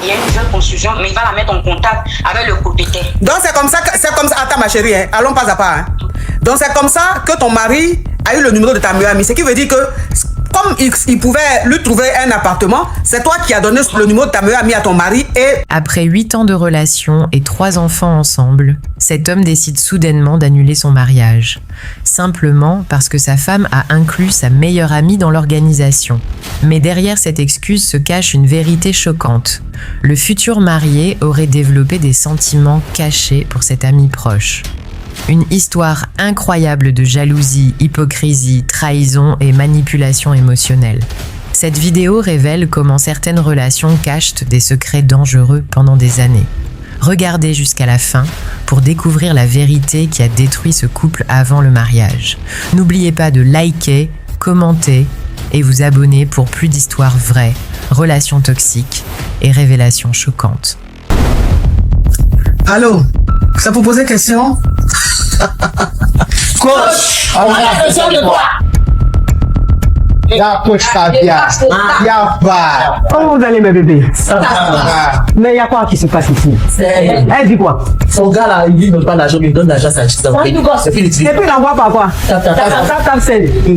il y a une jeune confusion, mais il va la mettre en contact avec le propriétaire. Donc c'est comme ça, attends ma chérie, hein, allons pas à pas. Hein. Donc c'est comme ça que ton mari a eu le numéro de ta meilleure amie. Ce qui veut dire que comme il pouvait lui trouver un appartement, c'est toi qui as donné le numéro de ta meilleure amie à ton mari et... Après 8 ans de relation et 3 enfants ensemble, cet homme décide soudainement d'annuler son mariage. Simplement parce que sa femme a inclus sa meilleure amie dans l'organisation. Mais derrière cette excuse se cache une vérité choquante. Le futur marié aurait développé des sentiments cachés pour cette amie proche. Une histoire incroyable de jalousie, hypocrisie, trahison et manipulation émotionnelle. Cette vidéo révèle comment certaines relations cachent des secrets dangereux pendant des années. Regardez jusqu'à la fin pour découvrir la vérité qui a détruit ce couple avant le mariage. N'oubliez pas de liker, commenter et vous abonner pour plus d'histoires vraies, relations toxiques et révélations choquantes. Allô, ça vous poser question? Coach, on a besoin de quoi? La coach caviar. Y'a pas. Comment vous allez mes bébés? Mais il y a quoi qui se passe ici? Elle dit quoi? Son gars là, il dit ne pas l'argent, il donne l'argent à sa chute. Et puis il envoie par quoi?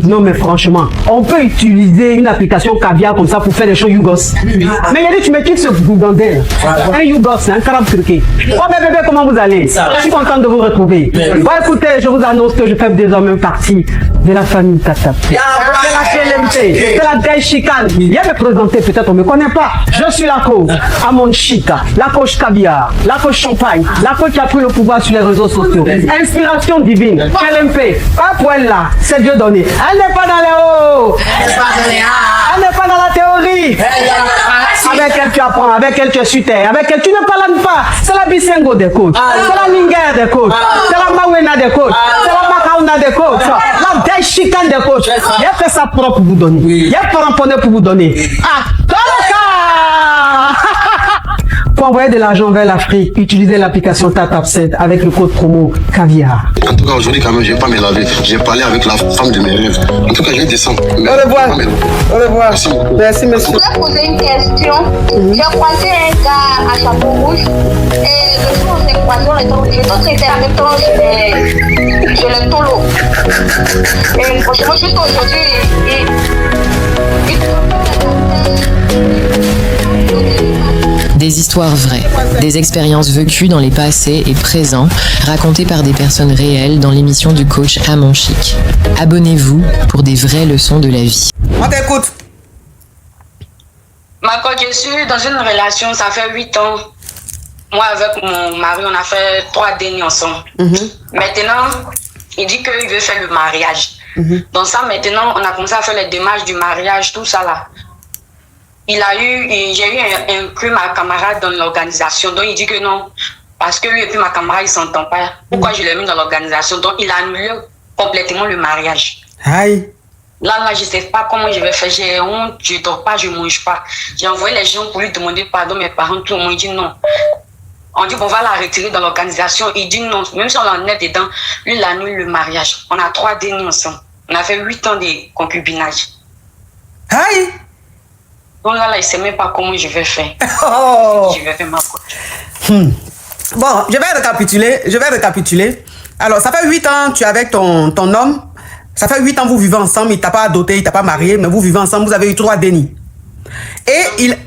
Non mais franchement, on peut utiliser une application caviar comme ça pour faire des choses Yougos. Mais il a dit tu me quittes ce goudandel. Un Yougos, un carabe turqué. Oh mes bébés, comment vous allez? Je suis contente de vous retrouver. Bon écoutez, je vous annonce que je fais désormais partie de la famille Tata. C'est la vieille chicane. Viens me présenter, peut-être on ne me connaît pas. Je suis la coach Amon Chica, la coach caviar, la coach champagne, la coach qui a pris le pouvoir sur les réseaux sociaux. Inspiration divine, LMP, pas pour elle là, c'est Dieu donné. Elle n'est pas dans les hauts, elle n'est pas dans la théorie. Avec elle tu apprends, avec elle tu es sur terre, avec elle tu ne parles pas. C'est la Bisengo des coachs, c'est la Lingère des coachs, c'est la Mawena des coachs, c'est la Makauna des coachs, la vieille chicane des coachs. Il a fait ça propre pour vous donner. Il y a pas ramponné pour vous donner. Ah, pour envoyer de l'argent vers l'Afrique, utilisez l'application TapTapSend avec le code promo caviar. En tout cas, aujourd'hui, quand même, je vais pas me laver. J'ai parlé avec la femme de mes rêves. En tout cas, je vais descendre. Au revoir. Au revoir. Merci beaucoup. Merci, monsieur. Je voulais poser une question. J'ai croisé un gars à chapeau rouge et le jour où j'ai croisé, l'autre était avec toi sur le tolo. Et franchement, juste aujourd'hui, Des histoires vraies, des expériences vécues dans les passés et présents, racontées par des personnes réelles dans l'émission du coach Amon Chic. Abonnez-vous pour des vraies leçons de la vie. On t'écoute. Ma coach, je suis dans une relation, ça fait 8 ans. Moi, avec mon mari, on a fait 3 dénis ensemble. Maintenant, il dit qu'il veut faire le mariage. Donc ça, maintenant, on a commencé à faire les démarches du mariage, tout ça là. J'ai eu inclus ma camarade dans l'organisation. Donc il dit que non, parce que lui et puis ma camarade, ils ne s'entendent pas. Pourquoi je l'ai mis dans l'organisation? Donc il a annulé complètement le mariage. Aïe. Là, je ne sais pas comment je vais faire. J'ai honte, je ne dors pas, je ne mange pas. J'ai envoyé les gens pour lui demander pardon. Mes parents, tout le monde dit non. On dit qu'on va la retirer dans l'organisation. Il dit non. Même si on en est dedans, lui, il annule le mariage. On a 3 dénis ensemble. On a fait 8 ans de concubinage. Aïe. Donc là, il ne sait même pas comment je vais faire. Oh. Je vais faire ma coach. Bon, je vais récapituler. Alors, ça fait 8 ans, tu es avec ton homme. Ça fait 8 ans, vous vivez ensemble. Il ne t'a pas doté, il ne t'a pas marié, mais vous vivez ensemble. Vous avez eu 3 dénis. Et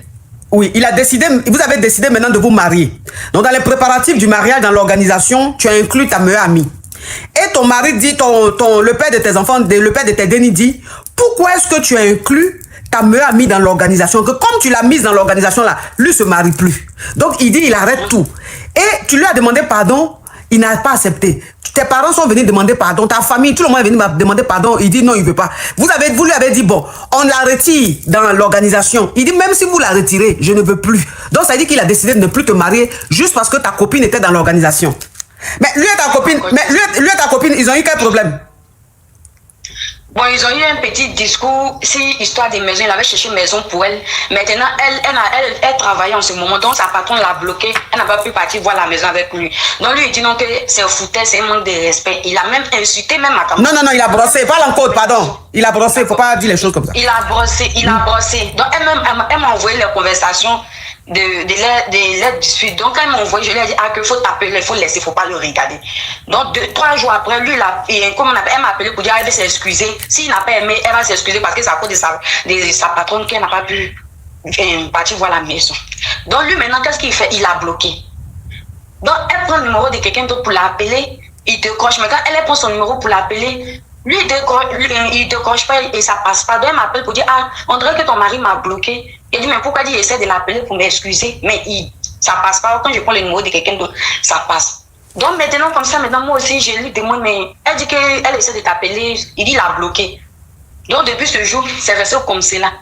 il a décidé, vous avez décidé maintenant de vous marier. Donc, dans les préparatifs du mariage, dans l'organisation, tu as inclus ta meilleure amie. Et ton mari dit, le père de tes enfants, le père de tes dénis dit, pourquoi est-ce que tu as inclus ta meilleure amie dans l'organisation? Que comme tu l'as mise dans l'organisation là, lui se marie plus. Donc, il dit, il arrête tout. Et tu lui as demandé pardon, il n'a pas accepté. Tes parents sont venus demander pardon, ta famille, tout le monde est venu demander pardon. Il dit non, il ne veut pas. Vous lui avez dit, bon, on la retire dans l'organisation. Il dit, même si vous la retirez, je ne veux plus. Donc, ça veut dire qu'il a décidé de ne plus te marier juste parce que ta copine était dans l'organisation. Mais lui et ta copine, ils ont eu quel problème? Bon, ils ont eu un petit discours, c'est histoire des maisons, il avait cherché une maison pour elle. Maintenant, elle travaillait en ce moment, donc sa patronne l'a bloquée, elle n'a pas pu partir voir la maison avec lui. Donc lui, il dit non que c'est un foutais, c'est un manque de respect. Il a même insulté même ma camarade. Non, il a brossé, parle en code, pardon. Il a brossé, il ne faut pas dire les choses comme ça. Il a brossé. Donc elle m'a envoyé les conversations des lettres de suite. Donc, quand ils m'ont envoyé, je lui ai dit, qu'il faut t'appeler, il faut laisser, il ne faut pas le regarder. Donc, 3 jours après, lui, elle m'a appelé pour dire, elle va s'excuser. S'il n'a pas aimé, elle va s'excuser parce que c'est à cause de sa patronne qu'elle n'a pas pu partir voir la maison. Donc, lui, maintenant, qu'est-ce qu'il fait? Il a bloqué. Donc, elle prend le numéro de quelqu'un d'autre pour l'appeler, il décroche. Mais quand elle prend son numéro pour l'appeler, lui, il décroche pas et ça passe pas. Donc, elle m'appelle pour dire, on dirait que ton mari m'a bloqué. Il dit, mais pourquoi il essaie de l'appeler pour m'excuser? Mais ça passe pas. Quand je prends le numéro de quelqu'un d'autre, ça passe. Donc, maintenant, comme ça, moi aussi, je lui demande, mais elle dit qu'elle essaie de t'appeler. Il dit, il a bloqué. Donc, depuis ce jour, c'est resté comme cela.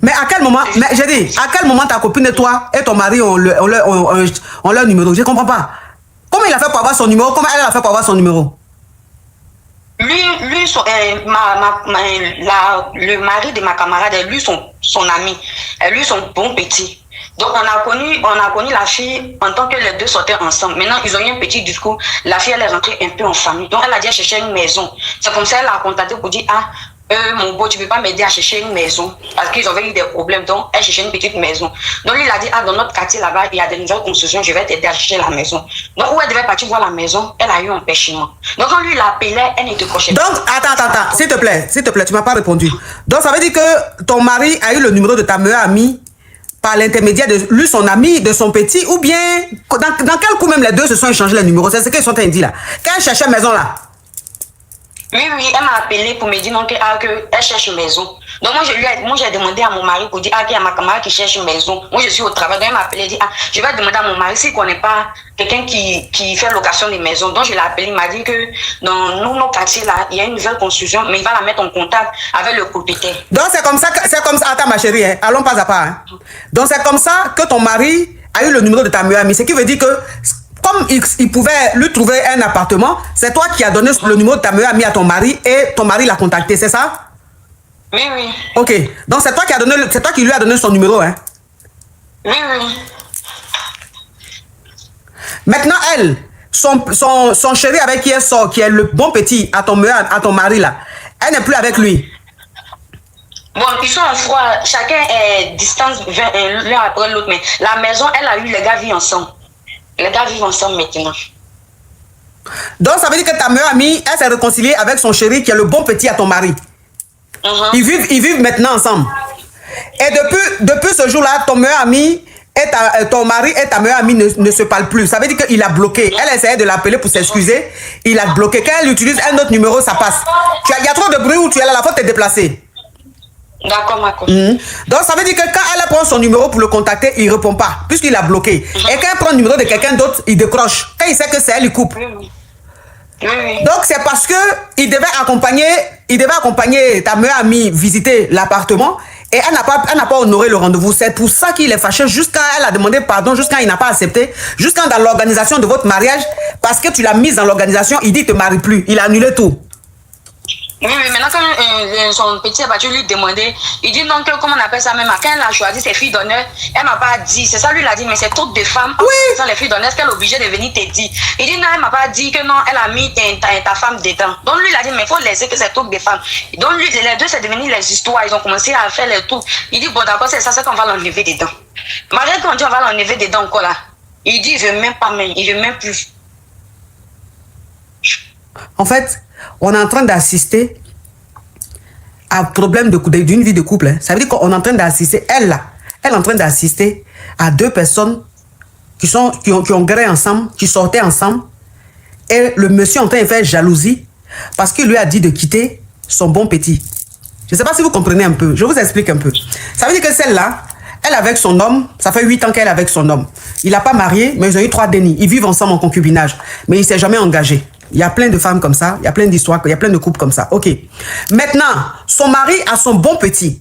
Mais à quel moment, j'ai dit, à quel moment ta copine et toi et ton mari ont leur numéro? Je ne comprends pas. Comment il a fait pour avoir son numéro? Comment elle a fait pour avoir son numéro? Le mari de ma camarade, lui, son ami, lui, son bon petit. Donc, on a connu la fille en tant que les deux sortaient ensemble. Maintenant, ils ont eu un petit discours. La fille, elle est rentrée un peu en famille. Donc, elle a dit à chercher une maison. C'est comme ça qu'elle a contacté pour dire, mon beau, tu ne peux pas m'aider à chercher une maison. Parce qu'ils avaient eu des problèmes. Donc, elle cherchait une petite maison. Donc, lui, il a dit, dans notre quartier là-bas, il y a des nouvelles constructions, je vais t'aider à chercher la maison. Donc, où elle devait partir voir la maison, elle a eu un empêchement. Donc, quand lui l'appelait, elle n'était cochée. Donc, attends, s'il te plaît, tu ne m'as pas répondu. Donc, ça veut dire que ton mari a eu le numéro de ta meilleure amie par l'intermédiaire de lui, son ami, de son petit, ou bien, dans quel coup même les deux se sont échangés les numéros? C'est ce qu'ils sont en train de dire là. Quand elle cherchait maison là. Oui, elle m'a appelé pour me dire qu'elle cherche une maison. Donc, moi, j'ai demandé à mon mari pour dire qu'il y a ma camarade qui cherche une maison. Moi, je suis au travail. Donc, elle m'a appelé et dit, je vais demander à mon mari s'il ne connaît pas quelqu'un qui fait location de maison. Donc, je l'ai appelé. Il m'a dit que dans nos quartiers là, il y a une nouvelle construction, mais il va la mettre en contact avec le propriétaire. Donc, c'est comme ça. Attends, ma chérie, hein, allons pas à pas. Hein. Donc, c'est comme ça que ton mari a eu le numéro de ta meilleure amie. Ce qui veut dire que, comme il pouvait lui trouver un appartement, c'est toi qui as donné le numéro de ta meilleure amie à ton mari et ton mari l'a contacté, c'est ça? Oui, oui. Ok. Donc c'est toi qui lui as donné son numéro, hein? Oui, oui. Maintenant, elle, son chéri avec qui elle sort, qui est le bon petit à ton mari là, elle n'est plus avec lui. Bon, ils sont en froid, chacun est distance l'un après l'autre, mais la maison, elle a eu, les gars vivent ensemble. Les gars vivent ensemble maintenant. Donc, ça veut dire que ta meilleure amie, elle s'est réconciliée avec son chéri qui est le bon petit à ton mari. Ils vivent maintenant ensemble. Et depuis ce jour-là, ton meilleur ami et ton mari et ta meilleure amie ne se parlent plus. Ça veut dire qu'il a bloqué. Elle essayait de l'appeler pour s'excuser. Il a bloqué. Quand elle utilise un autre numéro, ça passe. Il y a trop de bruit où tu es là, la faute t'es déplacée. D'accord, ma copine. Donc, ça veut dire que quand elle prend son numéro pour le contacter, il ne répond pas, puisqu'il a bloqué. Et quand elle prend le numéro de quelqu'un d'autre, il décroche. Quand il sait que c'est elle, il coupe. Donc, c'est parce que il devait accompagner ta meilleure amie visiter l'appartement et elle n'a pas honoré le rendez-vous. C'est pour ça qu'il est fâché jusqu'à elle a demandé pardon, jusqu'à il n'a pas accepté, jusqu'à dans l'organisation de votre mariage, parce que tu l'as mise dans l'organisation, il dit qu'il ne te marie plus. Il a annulé tout. Oui, maintenant quand son petit a battu lui demander, il dit non, comment on appelle ça même, quand elle a choisi ses filles d'honneur, elle m'a pas dit, c'est ça lui l'a dit, mais c'est truc de femmes, oui. Les filles d'honneur, est-ce qu'elle est obligée de venir te dire? Il dit non, elle m'a pas dit que non, elle a mis ta femme dedans. Donc lui il a dit, mais il faut laisser que c'est truc de femmes. Donc lui, les deux c'est devenu les histoires, ils ont commencé à faire les trucs. Il dit bon d'accord, c'est ça, c'est qu'on va l'enlever dedans. Malgré qu'on dit on va l'enlever dedans encore là, il dit je veux même pas même, il veut même plus. En fait, on est en train d'assister à un problème d'une vie de couple. Hein. Ça veut dire qu'on est en train d'assister, elle est en train d'assister à deux personnes qui ont gré ensemble, qui sortaient ensemble. Et le monsieur est en train de faire jalousie parce qu'il lui a dit de quitter son bon petit. Je ne sais pas si vous comprenez un peu. Je vous explique un peu. Ça veut dire que celle-là, elle avec son homme, ça fait 8 ans qu'elle est avec son homme. Il n'a pas marié, mais ils ont eu 3 dénis. Ils vivent ensemble en concubinage. Mais il ne s'est jamais engagé. Il y a plein de femmes comme ça, il y a plein d'histoires, il y a plein de couples comme ça. Ok. Maintenant, son mari a son bon petit.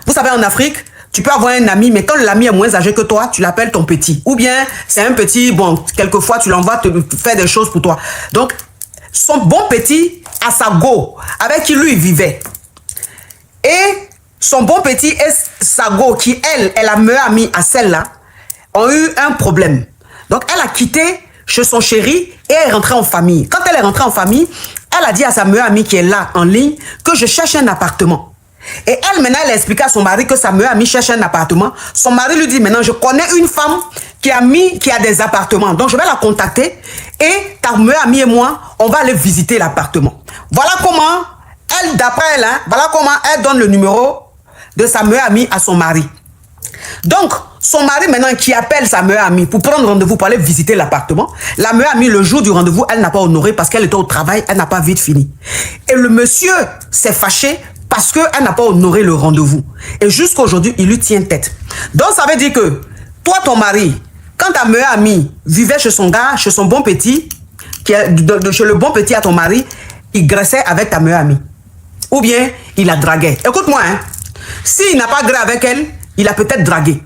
Vous savez, en Afrique, tu peux avoir un ami, mais quand l'ami est moins âgé que toi, tu l'appelles ton petit. Ou bien, c'est un petit, bon, quelquefois, tu l'envoies te faire des choses pour toi. Donc, son bon petit a sa go, avec qui lui vivait. Et son bon petit et sa go, qui elle est la meilleure amie à celle-là, ont eu un problème. Donc, elle a quitté chez son chéri et elle est rentrée en famille. Quand elle est rentrée en famille, elle a dit à sa meilleure amie qui est là en ligne que je cherche un appartement. Et elle, maintenant, elle a expliqué à son mari que sa meilleure amie cherche un appartement. Son mari lui dit, maintenant, je connais une femme qui a des appartements. Donc, je vais la contacter et ta meilleure amie et moi, on va aller visiter l'appartement. Voilà comment, elle, d'après elle, hein, voilà comment elle donne le numéro de sa meilleure amie à son mari. Donc, son mari maintenant qui appelle sa meilleure amie pour prendre rendez-vous pour aller visiter l'appartement. La meilleure amie, le jour du rendez-vous, elle n'a pas honoré parce qu'elle était au travail, elle n'a pas vite fini. Et le monsieur s'est fâché parce qu'elle n'a pas honoré le rendez-vous. Et jusqu'à aujourd'hui, il lui tient tête. Donc, ça veut dire que toi, ton mari, quand ta meilleure amie vivait chez son gars, chez son bon petit, chez le bon petit à ton mari, il graissait avec ta meilleure amie. Ou bien, il la draguait. Écoute-moi, hein. S'il n'a pas graissé avec elle, il a peut-être dragué.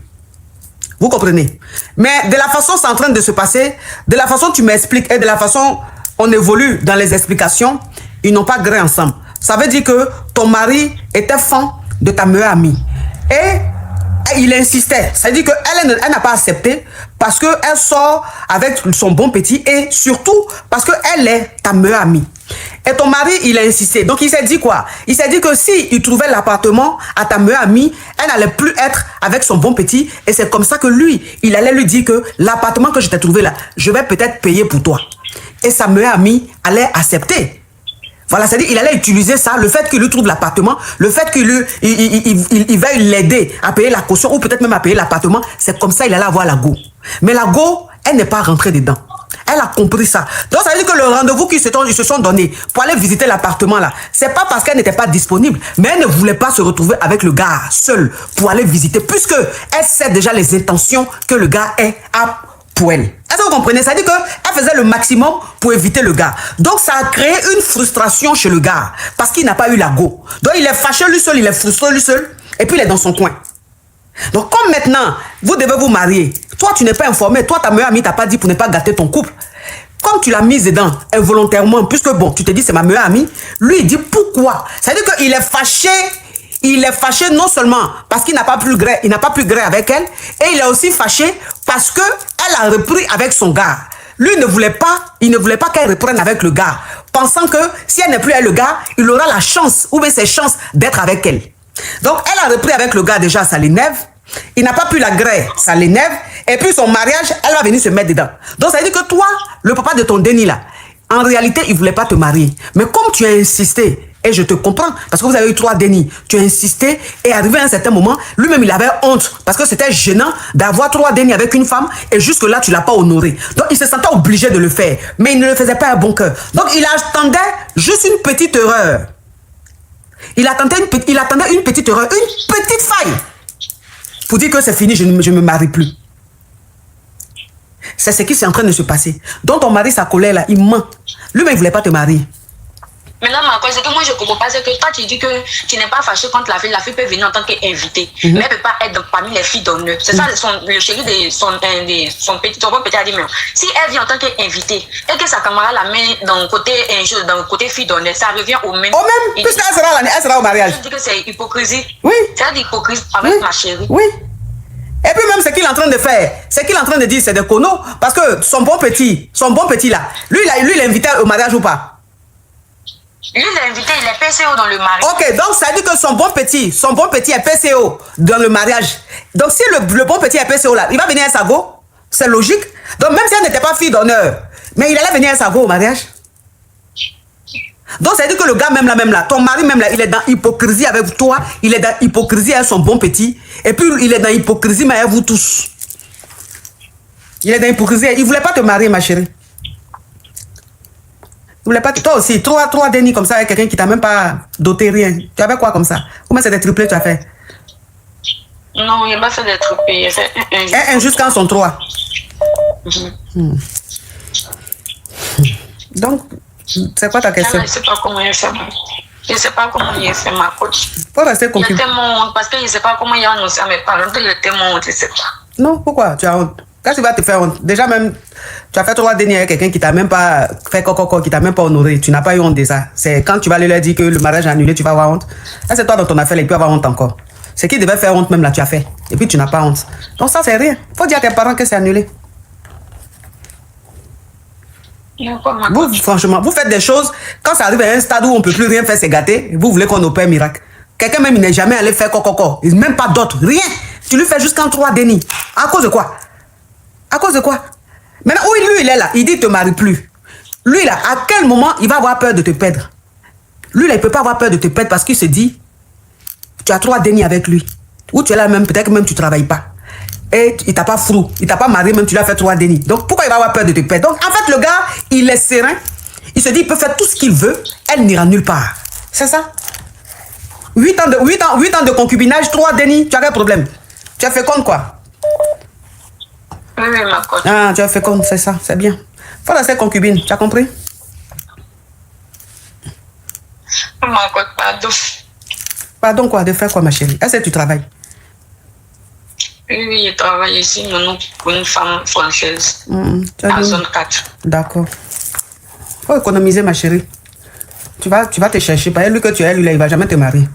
Vous comprenez? Mais de la façon c'est en train de se passer, de la façon tu m'expliques et de la façon on évolue dans les explications, ils n'ont pas gré ensemble. Ça veut dire que ton mari était fan de ta meilleure amie. Et il insistait. Ça veut dire qu'elle n'a pas accepté parce qu'elle sort avec son bon petit et surtout parce qu'elle est ta meilleure amie. Et ton mari, il a insisté. Donc, il s'est dit quoi? Il s'est dit que si il trouvait l'appartement à ta meilleure amie, elle n'allait plus être avec son bon petit. Et c'est comme ça que lui, il allait lui dire que l'appartement que je t'ai trouvé là, je vais peut-être payer pour toi. Et sa meilleure amie allait accepter. Voilà, c'est-à-dire qu'il allait utiliser ça, le fait qu'il lui trouve l'appartement, le fait qu'il va l'aider à payer la caution ou peut-être même à payer l'appartement, c'est comme ça qu'il allait avoir la go. Mais la go, elle n'est pas rentrée dedans. Elle a compris ça. Donc, ça veut dire que le rendez-vous qu'ils se sont donnés pour aller visiter l'appartement là, c'est pas parce qu'elle n'était pas disponible, mais elle ne voulait pas se retrouver avec le gars seul pour aller visiter, puisque elle sait déjà les intentions que le gars est à pour elle. Est-ce que vous comprenez? Ça veut dire qu'elle faisait le maximum pour éviter le gars. Donc, ça a créé une frustration chez le gars, parce qu'il n'a pas eu la go. Donc, il est fâché lui seul, il est frustré lui seul, et puis il est dans son coin. Donc, comme maintenant, vous devez vous marier, toi, tu n'es pas informé, toi, ta meilleure amie t'a pas dit pour ne pas gâter ton couple. Comme tu l'as mise dedans, involontairement, puisque bon, tu te dis c'est ma meilleure amie, lui, il dit pourquoi? Ça veut dire qu'il est fâché. Il est fâché non seulement parce qu'il n'a pas pu gré avec elle, et il est aussi fâché parce qu'elle a repris avec son gars. Lui, il ne voulait pas qu'elle reprenne avec le gars, pensant que si elle n'est plus avec le gars, il aura la chance, ou bien ses chances d'être avec elle. Donc, elle a repris avec le gars déjà, ça l'énerve. Il n'a pas pu la gré, ça l'énerve. Et puis son mariage, elle va venir se mettre dedans. Donc, ça veut dire que toi, le papa de ton Denis là, en réalité, il ne voulait pas te marier. Mais comme tu as insisté, et je te comprends, parce que vous avez eu 3 Denis, tu as insisté, et arrivé à un certain moment, lui-même, il avait honte, parce que c'était gênant d'avoir 3 Denis avec une femme, et jusque-là, tu ne l'as pas honoré. Donc, il se sentait obligé de le faire, mais il ne le faisait pas à bon cœur. Donc, il attendait juste une petite erreur. Il attendait une petite erreur, une petite faille, pour dire que c'est fini, je ne me marie plus. C'est ce qui est en train de se passer. Donc, ton mari, sa colère, là, il ment. Lui-même, il ne voulait pas te marier. Maintenant, ma cause, c'est que moi, je ne comprends pas. C'est que toi, tu dis que tu n'es pas fâché contre la fille. La fille peut venir en tant qu'invitée. Mais elle ne peut pas être parmi les filles d'honneur. C'est ça, le chéri de son bon petit a dit, mais si elle vient en tant qu'invitée et que sa camarade la met dans le côté fille d'honneur, ça revient au même. Au même, puisqu'elle sera au mariage. Je dis que c'est hypocrisie. Oui. C'est de l'hypocrisie avec ma chérie. Oui. Et puis même ce qu'il est en train de faire, ce qu'il est en train de dire, c'est des conneaux. Parce que son bon petit là, lui, il l'a invité au mariage ou pas? Lui, il l'a invité, il est PCO dans le mariage. Ok, donc ça dit que son bon petit est PCO dans le mariage. Donc si le bon petit est PCO là, il va venir à sa go. C'est logique. Donc même si elle n'était pas fille d'honneur, mais il allait venir à sa go au mariage. Donc ça dit que le gars même là, ton mari même là, il est dans hypocrisie avec toi, il est dans hypocrisie avec son bon petit, et puis il est dans hypocrisie mais avec vous tous. Il est dans hypocrisie, il voulait pas te marier ma chérie. Il voulait pas, toi aussi, 3 Denis comme ça avec quelqu'un qui t'a même pas doté rien. Tu avais quoi comme ça? Combien c'est des triplés tu as fait? Non, il m'a fait des triplés, il a fait un jusqu'en son 3. Donc, c'est quoi ta question? Je ne sais pas comment il fait. Je ne sais pas comment il fait ma coach. Faut rester confus. Il a tellement honte parce que je ne sais pas comment il a annoncé à mes parents qu'il a tellement honte, je ne sais pas. Non, pourquoi? Tu as honte. Quand tu vas te faire honte, déjà même, tu as fait 3 Denis avec quelqu'un qui t'a même pas fait coco, qui t'a même pas honoré. Tu n'as pas eu honte de ça. C'est quand tu vas leur dire que le mariage est annulé, tu vas avoir honte. Là, c'est toi dans ton affaire, il peut avoir honte encore. Ce qui devait faire honte même là, tu as fait. Et puis tu n'as pas honte. Donc ça, c'est rien. Faut dire à tes parents que c'est annulé. Vous, franchement, vous faites des choses, quand ça arrive à un stade où on ne peut plus rien faire, c'est gâté, vous voulez qu'on opère miracle. Quelqu'un même, il n'est jamais allé faire coco. Même pas d'autres, rien. Tu lui fais jusqu'en 3 dénis. À cause de quoi? À cause de quoi? Maintenant, oui, lui, il est là. Il dit, te marie plus. Lui, là, à quel moment il va avoir peur de te perdre? Lui, là, il ne peut pas avoir peur de te perdre parce qu'il se dit, tu as 3 dénis avec lui. Ou tu es là même, peut-être que même tu ne travailles pas. Et il t'a pas frou. Il t'a pas marié, même tu lui as fait 3 dénis. Donc, pourquoi il va avoir peur de te perdre? Donc, en fait, le gars, il est serein. Il se dit, il peut faire tout ce qu'il veut. Elle n'ira nulle part. C'est ça? 8 ans de concubinage, 3 dénis. Tu as quel problème? Tu as fait compte quoi? Oui, ma coach. Ah, tu as fait compte, c'est ça, c'est bien. Faut laisser concubine, tu as compris? Ma coach, pardon. Pardon quoi? De faire quoi, ma chérie? Est-ce que tu travailles? Oui, je travaille ici maintenant pour une femme française. À zone 4. D'accord. Faut économiser, ma chérie. Tu vas te chercher. Pas lui que tu es, lui, là, il va jamais te marier.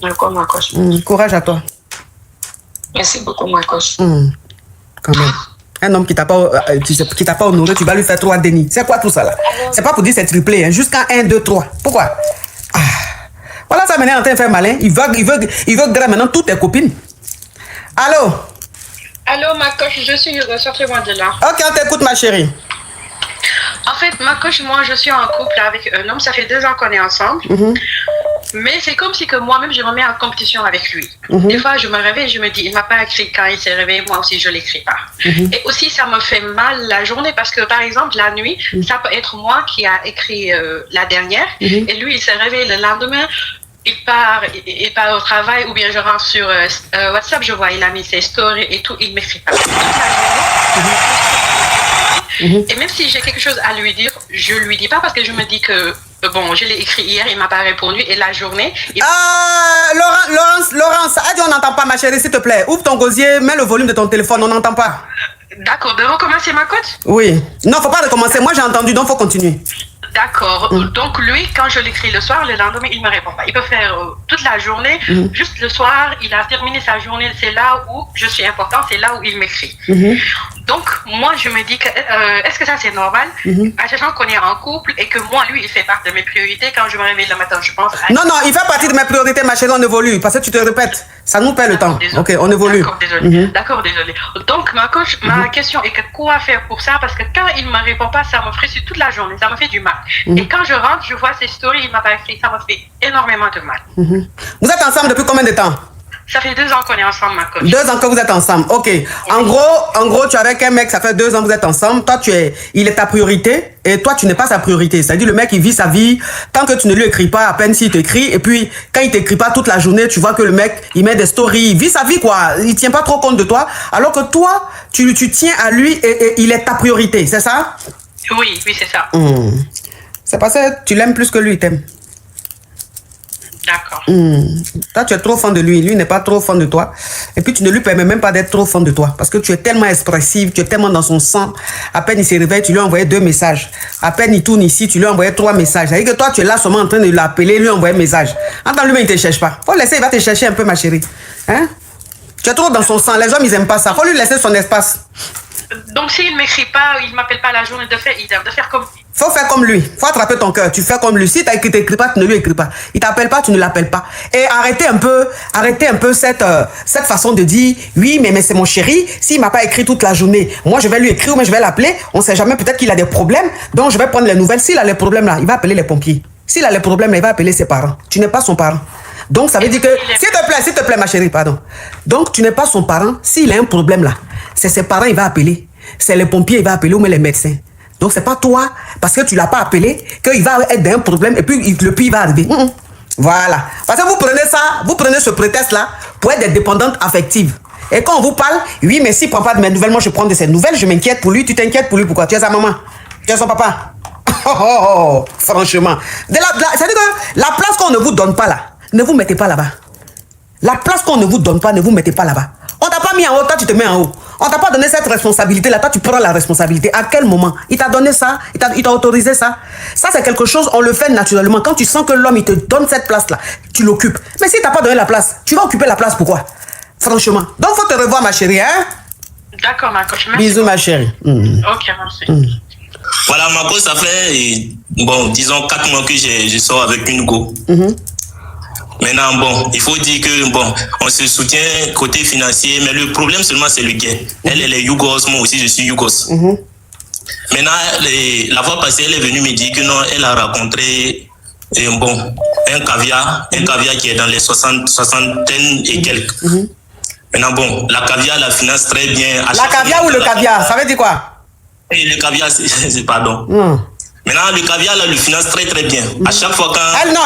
D'accord, ma coach. Courage à toi. Merci beaucoup, ma coach. Quand même. Un homme qui t'a pas honoré, tu vas lui faire 3 dénis. C'est quoi tout ça là? C'est pas pour dire c'est triplé, hein. Jusqu'à 1, 2, 3. Pourquoi? Voilà, ça maintenant en train de faire malin. Il veut grave maintenant toutes tes copines. Allô? Allô, ma coach, je suis sortez-moi de là. Ok, on t'écoute, ma chérie. En fait, ma coach, moi, je suis en couple avec un homme. Ça fait 2 ans qu'on est ensemble. Mais c'est comme si que moi-même, je me mets en compétition avec lui. Des fois, je me réveille, je me dis, il m'a pas écrit quand il s'est réveillé, moi aussi, je l'écris pas. Et aussi, ça me fait mal la journée parce que, par exemple, la nuit, ça peut être moi qui a écrit la dernière. Et lui, il s'est réveillé le lendemain. Il part au travail ou bien je rentre sur WhatsApp, je vois, il a mis ses stories et tout, il m'écrit pas. Et même si j'ai quelque chose à lui dire, je lui dis pas parce que je me dis que, bon, je l'ai écrit hier, il m'a pas répondu et la journée... Laurence, on n'entend pas, ma chérie, s'il te plaît. Ouvre ton gosier, mets le volume de ton téléphone, on n'entend pas. D'accord, de recommencer ma cote? Oui. Non, faut pas recommencer, moi j'ai entendu, donc faut continuer. D'accord. Donc lui, quand je l'écris le soir, le lendemain, il me répond pas. Il peut faire toute la journée, juste le soir, il a terminé sa journée, c'est là où je suis important, c'est là où il m'écrit. Donc moi, je me dis que est-ce que ça c'est normal, sachant qu'on est en couple et que moi, lui, il fait partie de mes priorités. Quand je me réveille le matin, je pense à... Non, il fait partie de mes priorités, ma chérie, on évolue, parce que tu te répètes, ça nous perd le temps. Désolé. Ok, on évolue. D'accord, désolé. Donc ma coach, ma question est que quoi faire pour ça, parce que quand il me répond pas, ça me frustre toute la journée, ça me fait du mal. Et quand je rentre, je vois ses stories, il m'a pas écrit, ça me fait énormément de mal. Vous êtes ensemble depuis combien de temps? Ça fait 2 ans qu'on est ensemble, ma coach. 2 ans que vous êtes ensemble, ok. En gros, tu es avec un mec, ça fait 2 ans que vous êtes ensemble. Toi, il est ta priorité et toi, tu n'es pas sa priorité. C'est-à-dire, le mec, il vit sa vie. Tant que tu ne lui écris pas, à peine s'il t'écrit. Et puis, quand il t'écrit pas toute la journée, tu vois que le mec, il met des stories. Il vit sa vie, quoi. Il tient pas trop compte de toi. Alors que toi, tu tiens à lui et il est ta priorité. C'est ça? Oui, c'est ça. C'est parce que tu l'aimes plus que lui, il t'aime. D'accord. Toi, tu es trop fan de lui. Lui n'est pas trop fan de toi. Et puis, tu ne lui permets même pas d'être trop fan de toi. Parce que tu es tellement expressive, tu es tellement dans son sang. À peine il se réveille, tu lui as envoyé 2 messages. À peine il tourne ici, tu lui as envoyé 3 messages. C'est-à-dire que toi, tu es là seulement en train de l'appeler, lui envoyer un message. Entends, lui, il ne te cherche pas. Faut laisser, il va te chercher un peu, ma chérie. Hein? Tu es trop dans son sang. Les hommes, ils n'aiment pas ça. Faut lui laisser son espace. Donc, s'il ne m'écrit pas, il ne m'appelle pas la journée, de faire comme... Faut faire comme lui. Faut attraper ton cœur. Tu fais comme lui. Si tu t'écris pas, tu ne lui écris pas. Il t'appelle pas, tu ne l'appelles pas. Et arrêtez un peu cette façon de dire, oui, mais c'est mon chéri. S'il m'a pas écrit toute la journée, moi, je vais lui écrire, mais je vais l'appeler. On sait jamais, peut-être qu'il a des problèmes. Donc, je vais prendre les nouvelles. S'il a les problèmes là, il va appeler les pompiers. S'il a les problèmes là, il va appeler ses parents. Tu n'es pas son parent. Donc, ça veut dire que, s'il te plaît, ma chérie, pardon. Donc, tu n'es pas son parent. S'il a un problème là, c'est ses parents, il va appeler. C'est les pompiers, il va appeler ou même les médecins. Donc, c'est pas toi, parce que tu l'as pas appelé, qu'il va être dans un problème et puis le pire va arriver. Voilà. Parce que vous prenez ce prétexte-là pour être des dépendantes affectives. Et quand on vous parle, oui, mais s'il ne prend pas de mes nouvelles, moi je prends de ses nouvelles, je m'inquiète pour lui, tu t'inquiètes pour lui, pourquoi? Tu es sa maman, tu es son papa. Franchement. C'est-à-dire que la place qu'on ne vous donne pas là, ne vous mettez pas là-bas. La place qu'on ne vous donne pas, ne vous mettez pas là-bas. On t'a pas mis en haut, toi tu te mets en haut. On t'a pas donné cette responsabilité-là, toi tu prends la responsabilité. À quel moment? Il t'a donné ça, il t'a autorisé ça. Ça c'est quelque chose, on le fait naturellement. Quand tu sens que l'homme il te donne cette place-là, tu l'occupes. Mais s'il t'a pas donné la place, tu vas occuper la place pourquoi? Franchement. Donc faut te revoir ma chérie, hein? D'accord ma coach, merci. Bisous ma chérie. Ok, merci. Voilà, ma cause, ça fait, bon, disons 4 mois que je sors avec une go. Maintenant, bon, il faut dire que, bon, on se soutient côté financier, mais le problème seulement, c'est le gain. Elle est Yougos, moi aussi, je suis Yougos. Maintenant, la fois passée, elle est venue me dire que non, elle a rencontré, bon, un caviar qui est dans les soixantaine et quelques. Maintenant, bon, la caviar la finance très bien. La caviar ou le caviar, ça veut dire quoi? Et le caviar, c'est pardon. Maintenant, le caviar, là, le finance très très bien. À chaque fois quand... Elle, non,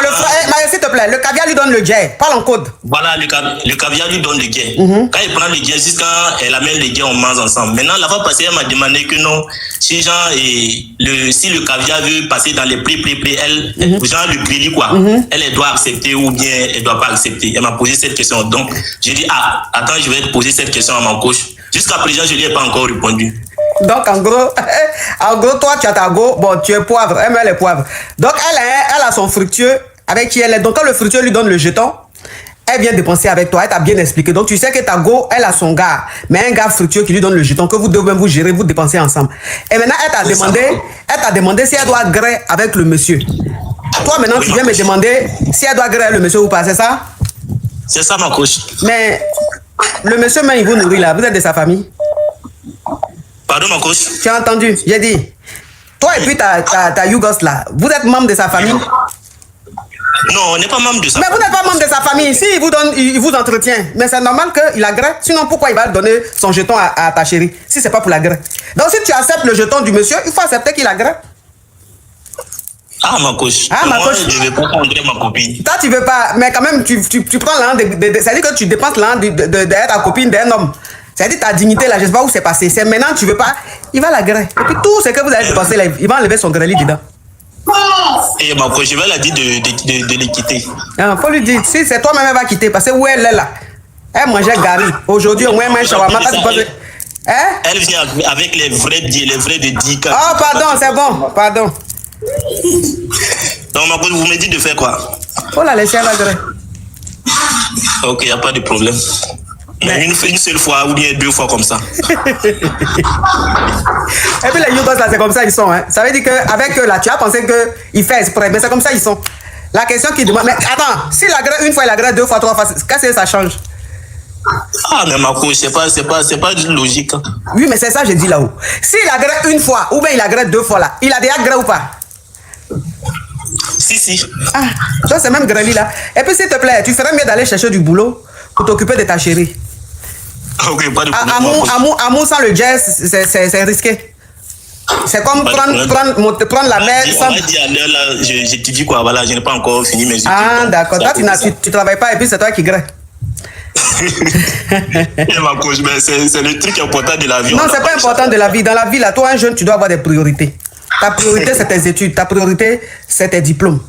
s'il te plaît, le caviar lui donne le jet. Parle en code. Voilà, le caviar lui donne le jet. Quand il prend le jet, jusqu'à elle amène le jet, on mange ensemble. Maintenant, la fois passée, elle m'a demandé que non, si genre, si le caviar veut passer dans les prix, elle, genre le crédit, quoi, elle doit accepter ou bien elle doit pas accepter. Elle m'a posé cette question. Donc, j'ai dit, attends, je vais te poser cette question à mon coach. Jusqu'à présent, je ne lui ai pas encore répondu. Donc, en gros, toi, tu as ta go, bon, tu es poivre, elle met les poivres. Donc, elle a son fructueux avec qui elle est. Donc, quand le fructueux lui donne le jeton, elle vient dépenser avec toi, elle t'a bien expliqué. Donc, tu sais que ta go, elle a son gars, mais un gars fructueux qui lui donne le jeton, que vous devez même vous gérer, vous dépensez ensemble. Et maintenant, elle t'a demandé si elle doit gré avec le monsieur. Toi, maintenant, tu viens me demander si elle doit gré avec le monsieur ou pas, c'est ça? C'est ça, ma coach. Mais, le monsieur, même, il vous nourrit là, vous êtes de sa famille? Pardon, mon coach. Tu as entendu? J'ai dit. Toi et puis ta Yougos là, vous êtes membre de sa famille? Non, on n'est pas membre de sa famille. Mais vous n'êtes pas membre de sa famille. Si, il vous entretient. Mais c'est normal qu'il agrée. Sinon, pourquoi il va donner son jeton à ta chérie? Si c'est pas pour l'agréer. Donc, si tu acceptes le jeton du monsieur, il faut accepter qu'il agrée. Ah, ma coach. Ma coach. Je ne vais pas prendre ma copine. Toi, tu veux pas. Mais quand même, tu prends l'an c'est-à-dire que tu dépenses l'an d'être ta copine d'un homme. C'est-à-dire ta dignité là, je sais pas où c'est passé. C'est maintenant tu veux pas, il va la griller. Et puis tout ce que vous avez dépensé là, il va enlever son grêle dedans. Et ma coach, je vais la dire de les quitter. Faut lui dire, si c'est toi-même elle va quitter, parce que où elle est là, elle mangeait gari. Aujourd'hui, au moins, elle mange shawarma. Elle vient avec les vrais de 10 cas. Oh, pardon, c'est bon, pardon. Donc, ma coach, vous me dites de faire quoi? Faut la laisser à la grille. Ok, il n'y a pas de problème. Mais une seule fois ou bien 2 fois comme ça. Et puis les Yougos là, c'est comme ça ils sont. Hein. Ça veut dire qu'avec eux là, tu as pensé qu'ils font exprès, mais c'est comme ça ils sont. La question qui demande, mais attends, si la grève une fois, il la grève 2 fois, 3 fois, qu'est-ce que ça change? Ah, mais ma coach, c'est pas logique. Hein. Oui, mais c'est ça que j'ai dit là-haut. S'il la grève une fois, ou bien il la grève 2 fois là, il a déjà grève ou pas? Si. Ah, toi c'est même grève là. Et puis s'il te plaît, tu ferais mieux d'aller chercher du boulot pour t'occuper de ta chérie. Ok, pas de problème. Amour sans le jazz, c'est risqué. C'est comme prendre la mer sans... On va dire à l'heure là, j'étudie quoi, voilà, je n'ai pas encore fini mes études. Ah, d'accord. Toi, tu travailles pas et puis c'est toi qui grèves. Ma coach, mais c'est le truc important de la vie. Non, c'est pas important de la vie. Dans la vie, là, toi, un jeune, tu dois avoir des priorités. Ta priorité, c'est tes études. Ta priorité, c'est tes diplômes.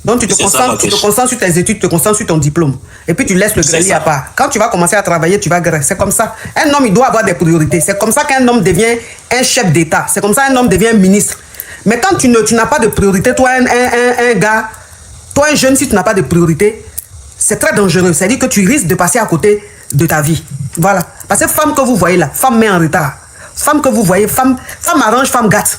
Donc, tu te concentres sur tes études, tu te concentres sur ton diplôme. Et puis, tu laisses le grêlier à part. Quand tu vas commencer à travailler, tu vas grêler. C'est comme ça. Un homme, il doit avoir des priorités. C'est comme ça qu'un homme devient un chef d'État. C'est comme ça qu'un homme devient ministre. Mais quand tu n'as pas de priorité, toi, un gars, toi, un jeune, si tu n'as pas de priorité, c'est très dangereux. C'est-à-dire que tu risques de passer à côté de ta vie. Voilà. Parce que femme que vous voyez là, femme met en retard. Femme que vous voyez, femme arrange, femme gâte.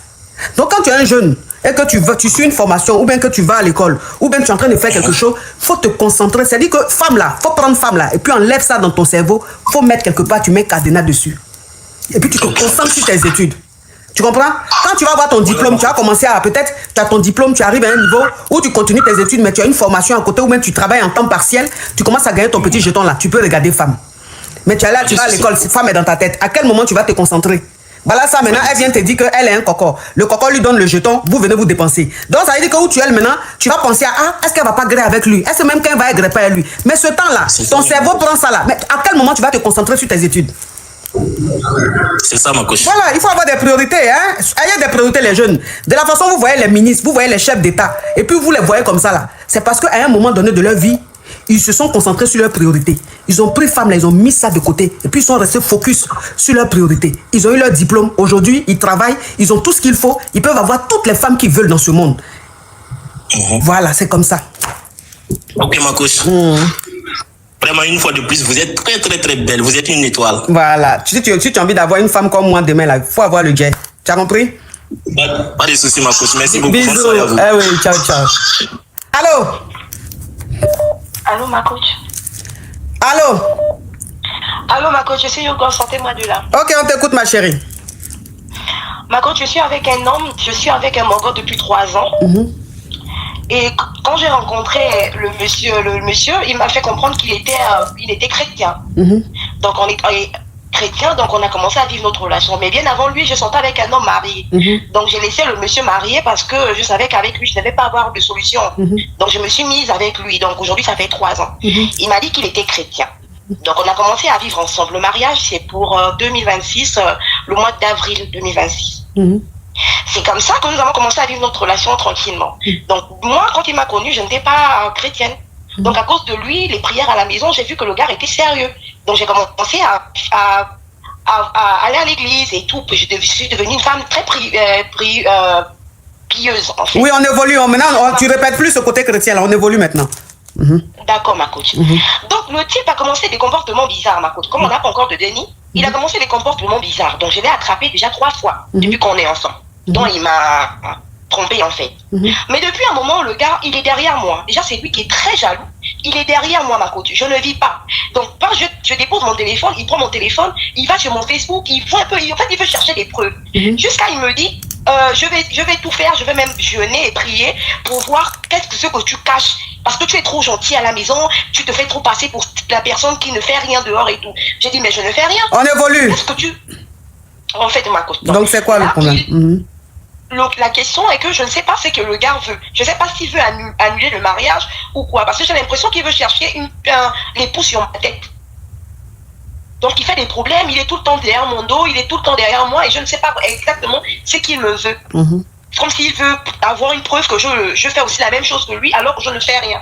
Donc, quand tu es un jeune, et que tu suis une formation, ou bien que tu vas à l'école, ou bien que tu es en train de faire quelque chose, il faut te concentrer. C'est-à-dire que femme là, il faut prendre femme là, et puis enlève ça dans ton cerveau, il faut mettre quelque part, tu mets cadenas dessus. Et puis tu te concentres sur tes études. Tu comprends? Quand tu vas avoir ton diplôme, tu vas commencer à, peut-être, tu as ton diplôme, tu arrives à un niveau où tu continues tes études, mais tu as une formation à côté, ou même tu travailles en temps partiel, tu commences à gagner ton petit jeton là, tu peux regarder femme. Mais tu es là, tu vas à l'école, femme est dans ta tête. À quel moment tu vas te concentrer? Voilà ça, maintenant, elle vient te dire qu'elle est un coco. Le coco lui donne le jeton, vous venez vous dépenser. Donc, ça veut dire que où tu es maintenant, tu vas penser à, est-ce qu'elle va pas griller avec lui? Est-ce même qu'elle va griller avec lui? Mais ce temps-là, ton cerveau prend ça là. Mais à quel moment tu vas te concentrer sur tes études? C'est ça, ma coach. Voilà, il faut avoir des priorités. Hein? Ayez des priorités, les jeunes. De la façon, vous voyez les ministres, vous voyez les chefs d'État, et puis vous les voyez comme ça là. C'est parce qu'à un moment donné de leur vie, ils se sont concentrés sur leurs priorités. Ils ont pris femme là, ils ont mis ça de côté. Et puis ils sont restés focus sur leurs priorités. Ils ont eu leur diplôme. Aujourd'hui, ils travaillent. Ils ont tout ce qu'il faut. Ils peuvent avoir toutes les femmes qu'ils veulent dans ce monde. Voilà, c'est comme ça. Ok, ma coach. Vraiment, une fois de plus, vous êtes très, très, très belle. Vous êtes une étoile. Voilà. Si tu as envie d'avoir une femme comme moi demain, là, il faut avoir le jet. Tu as compris? Pas de soucis, ma coach. Merci beaucoup. Bisous. Bonsoir à vous. Eh oui, ciao, ciao. Allô? Allô, ma coach. Allô? Allô, ma coach, je suis Yogo, sortez-moi de là. Ok, on t'écoute, ma chérie. Ma coach, je suis avec un homme, je suis avec un Mongo depuis 3 ans. Et quand j'ai rencontré le monsieur, il m'a fait comprendre qu'il était chrétien. Donc on est chrétien, donc on a commencé à vivre notre relation. Mais bien avant lui, je sortais avec un homme marié. Donc j'ai laissé le monsieur marié parce que je savais qu'avec lui, je ne devais pas avoir de solution. Donc je me suis mise avec lui. Donc aujourd'hui, ça fait 3 ans. Il m'a dit qu'il était chrétien. Donc on a commencé à vivre ensemble. Le mariage, c'est pour 2026, le mois d'avril 2026. C'est comme ça que nous avons commencé à vivre notre relation tranquillement. Donc moi, quand il m'a connue, je n'étais pas chrétienne. Donc à cause de lui, les prières à la maison, j'ai vu que le gars était sérieux. Donc j'ai commencé à aller à l'église et tout. Je suis devenue une femme très pieuse en fait. Oui, on évolue. Maintenant, tu répètes plus ce côté chrétien là, on évolue maintenant. D'accord, ma coach. Donc le type a commencé des comportements bizarres, ma coach. Comme on n'a pas encore de déni, il a commencé des comportements bizarres. Donc je l'ai attrapé déjà 3 fois depuis qu'on est ensemble. Donc il m'a trompé en fait. Mais depuis un moment, le gars, il est derrière moi. Déjà, c'est lui qui est très jaloux. Il est derrière moi, ma coach. Je ne vis pas. Donc quand je dépose mon téléphone, il prend mon téléphone, il va sur mon Facebook, il voit un peu, en fait, il veut chercher des preuves. Jusqu'à il me dit, je vais tout faire, je vais même jeûner et prier pour voir ce que tu caches. Parce que tu es trop gentil à la maison, tu te fais trop passer pour la personne qui ne fait rien dehors et tout. J'ai dit, mais je ne fais rien. On évolue. Qu'est-ce que tu... En fait, ma coach. Donc c'est quoi le problème? La question est que je ne sais pas ce que le gars veut. Je ne sais pas s'il veut annuler le mariage ou quoi. Parce que j'ai l'impression qu'il veut chercher l'époux sur ma tête. Donc il fait des problèmes, il est tout le temps derrière mon dos, il est tout le temps derrière moi et je ne sais pas exactement ce qu'il me veut. C'est comme s'il veut avoir une preuve que je fais aussi la même chose que lui alors que je ne fais rien.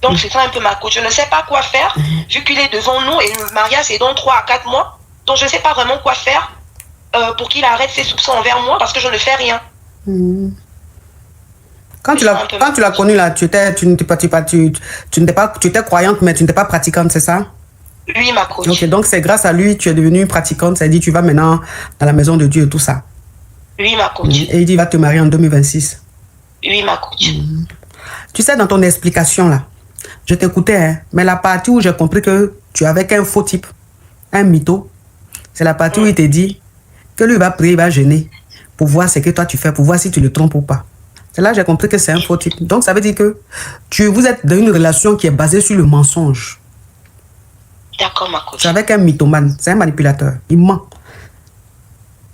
Donc c'est ça un peu ma coach. Je ne sais pas quoi faire vu qu'il est devant nous et le mariage c'est dans 3 à 4 mois. Donc je ne sais pas vraiment quoi faire pour qu'il arrête ses soupçons envers moi parce que je ne fais rien. Quand tu l'as connu là, tu étais croyante mais tu n'étais pas pratiquante, c'est ça? Oui, ma coach. Ok, donc c'est grâce à lui tu es devenue pratiquante, ça dit tu vas maintenant dans la maison de Dieu et tout ça. Oui, ma coach. Et il dit il va te marier en 2026. Oui, ma coach. Tu sais, dans ton explication là, je t'écoutais, hein, mais la partie où j'ai compris que tu avais qu'un faux type, un mytho, c'est la partie où il te dit que lui va prier, il va jeûner pour voir ce que toi tu fais, pour voir si tu le trompes ou pas. C'est là que j'ai compris que c'est un faux type. Donc ça veut dire que vous êtes dans une relation qui est basée sur le mensonge. D'accord, ma coach. C'est avec un mythomane, c'est un manipulateur, il ment.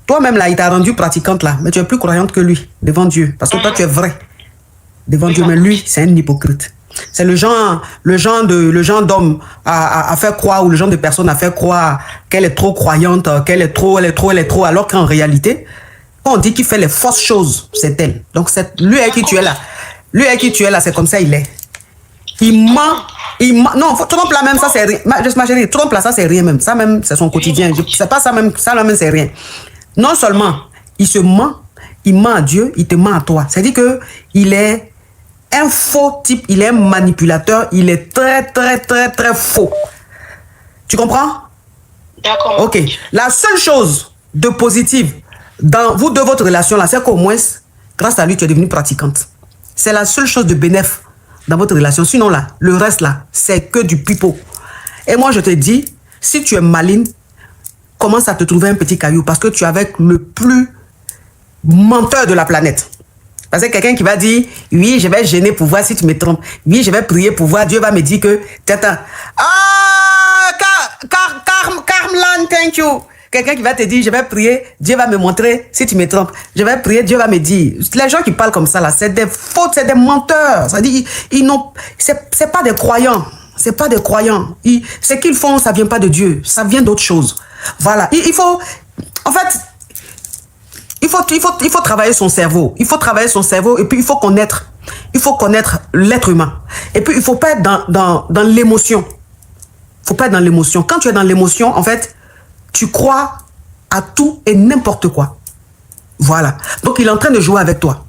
Toi-même là, il t'a rendu pratiquante là, mais tu es plus croyante que lui, devant Dieu. Parce que toi tu es vrai, devant Dieu, mais lui c'est un hypocrite. C'est le genre d'homme à faire croire, ou le genre de personne à faire croire qu'elle est trop croyante, qu'elle est trop, alors qu'en réalité, quand on dit qu'il fait les fausses choses, c'est elle. Donc c'est lui avec qui tu es là. Lui avec qui tu es là, c'est comme ça il est. Il ment. Non, trompe là même, ça c'est rien. Ma chérie, trompe là, ça c'est rien même. Ça même, c'est son quotidien. C'est pas ça même, ça là même c'est rien. Non seulement, il se ment, il ment à Dieu, il te ment à toi. C'est-à-dire que il est un faux type, il est un manipulateur, il est très faux. Tu comprends? D'accord. Ok. La seule chose de positive dans votre relation là, c'est qu'au moins, grâce à lui, tu es devenue pratiquante. C'est la seule chose de bénéfique dans votre relation. Sinon là, le reste là, c'est que du pipeau. Et moi, je te dis, si tu es maligne, commence à te trouver un petit caillou parce que tu es avec le plus menteur de la planète. Parce que quelqu'un qui va dire, oui, je vais gêner pour voir si tu me trompes. Oui, je vais prier pour voir. Dieu va me dire que... Carmelan, thank you. Quelqu'un qui va te dire, je vais prier, Dieu va me montrer si tu me trompes. Je vais prier, Dieu va me dire. Les gens qui parlent comme ça, là, c'est des fautes, c'est des menteurs. Ça dit, c'est pas des croyants. C'est pas des croyants. Ce qu'ils font, ça vient pas de Dieu. Ça vient d'autre chose. Voilà. Il faut... En fait... Il faut travailler son cerveau. Il faut travailler son cerveau et puis il faut connaître l'être humain. Et puis il faut pas être dans l'émotion. Il faut pas être dans l'émotion. Quand tu es dans l'émotion, en fait, tu crois à tout et n'importe quoi. Voilà. Donc il est en train de jouer avec toi.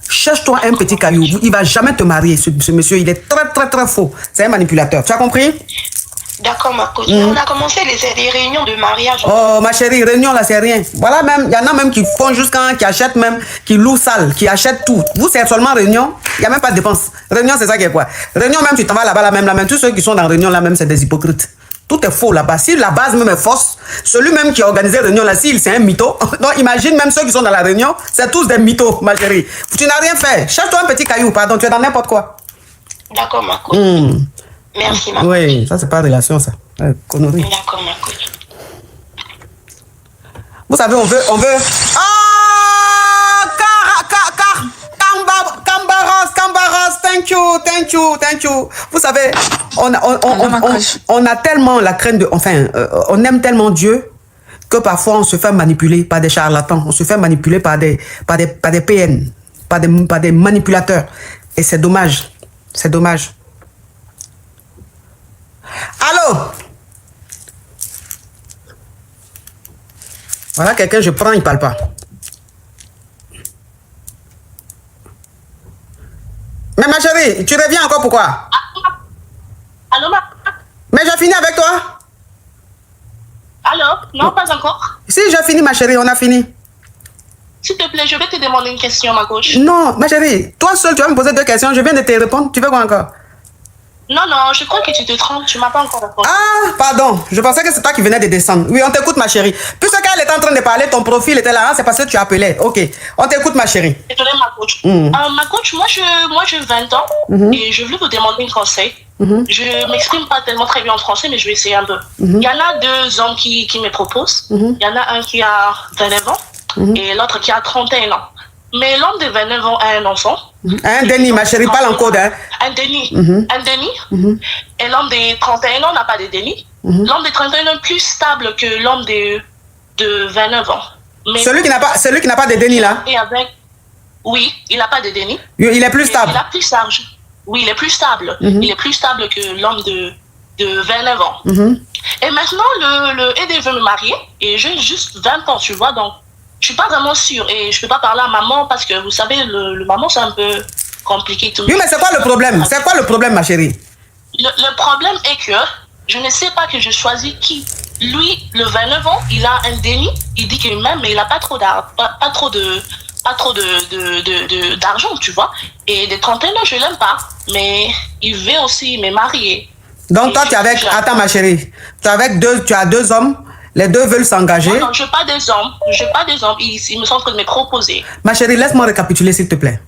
Cherche-toi un petit caillou. Il va jamais te marier, ce monsieur. Il est très faux. C'est un manipulateur. Tu as compris? D'accord, ma coach. On a commencé les réunions de mariage. Oh, ma chérie, réunion là, c'est rien. Voilà, même, il y en a même qui font jusqu'à, qui achètent même, qui louent salle, qui achètent tout. Vous, c'est seulement réunion, il n'y a même pas de dépense. Réunion, c'est ça qui est quoi? Réunion, même, tu t'en vas là-bas, là même, tous ceux qui sont dans réunion là même, c'est des hypocrites. Tout est faux là-bas. Si la base même est fausse, celui même qui a organisé la réunion là, s'il c'est un mytho, donc imagine même ceux qui sont dans la réunion, c'est tous des mythos, ma chérie. Tu n'as rien fait. Cherche-toi un petit caillou, pardon, tu es dans n'importe quoi. D'accord, ma coach. Merci, ma coach. Oui, ça c'est pas relation, ça. Connerie. D'accord, ma coach. Vous savez, on veut... Ah! Cambaros, thank you. Vous savez, on a tellement la crainte de... Enfin, on aime tellement Dieu que parfois on se fait manipuler par des charlatans. On se fait manipuler par des PN, par des manipulateurs. Et c'est dommage. C'est dommage. Allô? Voilà, quelqu'un, je prends, il parle pas. Mais ma chérie, tu reviens encore pourquoi? Allô, ma... Mais j'ai fini avec toi? Allô? Non, pas encore. Si, j'ai fini, ma chérie, on a fini. S'il te plaît, je vais te demander une question, ma coach. Non, ma chérie, toi seul, tu vas me poser 2 questions, je viens de te répondre. Tu veux quoi encore? Non, je crois que tu te trompes, tu m'as pas encore répondu. Ah, pardon, je pensais que c'est toi qui venais de descendre. Oui, on t'écoute, ma chérie. Puisque quand elle était en train de parler, ton profil était là, hein, c'est parce que tu appelais. Ok, on t'écoute, ma chérie. Désolée, ma coach. Ma coach, moi j'ai 20 ans et je voulais vous demander un conseil. Je m'exprime pas tellement très bien en français, mais je vais essayer un peu. Il y en a 2 hommes qui me proposent. Il y en a un qui a 29 ans et l'autre qui a 31 ans. Mais l'homme de 29 ans a un enfant. Un déni, ma chérie, parle en code. Hein. Un déni. Et l'homme de 31 ans n'a pas de déni. L'homme de 31 ans est plus stable que l'homme de 29 ans. Mais celui qui n'a pas de déni là? Oui, il n'a pas de déni. Il est plus stable. Il a plus large. Oui, il est plus stable. Il est plus stable que l'homme de 29 ans. Et maintenant, le Edé veut me marier et j'ai juste 20 ans, tu vois, donc je suis pas vraiment sûre et je peux pas parler à maman parce que vous savez, le maman c'est un peu compliqué tout. Oui, mais c'est quoi le problème? C'est quoi le problème, ma chérie? Le problème est que je ne sais pas que je choisis qui. Lui, le 29 ans, il a un déni, il dit qu'il m'aime, mais il a pas trop d'argent, tu vois. Et des 31 ans, je l'aime pas, mais il veut aussi me marier. Donc toi, tu es avec... Attends, ma chérie. Tu as 2 hommes. Les 2 veulent s'engager. Non, je n'ai pas des hommes. Ils me sont en train de me proposer. Ma chérie, laisse-moi récapituler, s'il te plaît.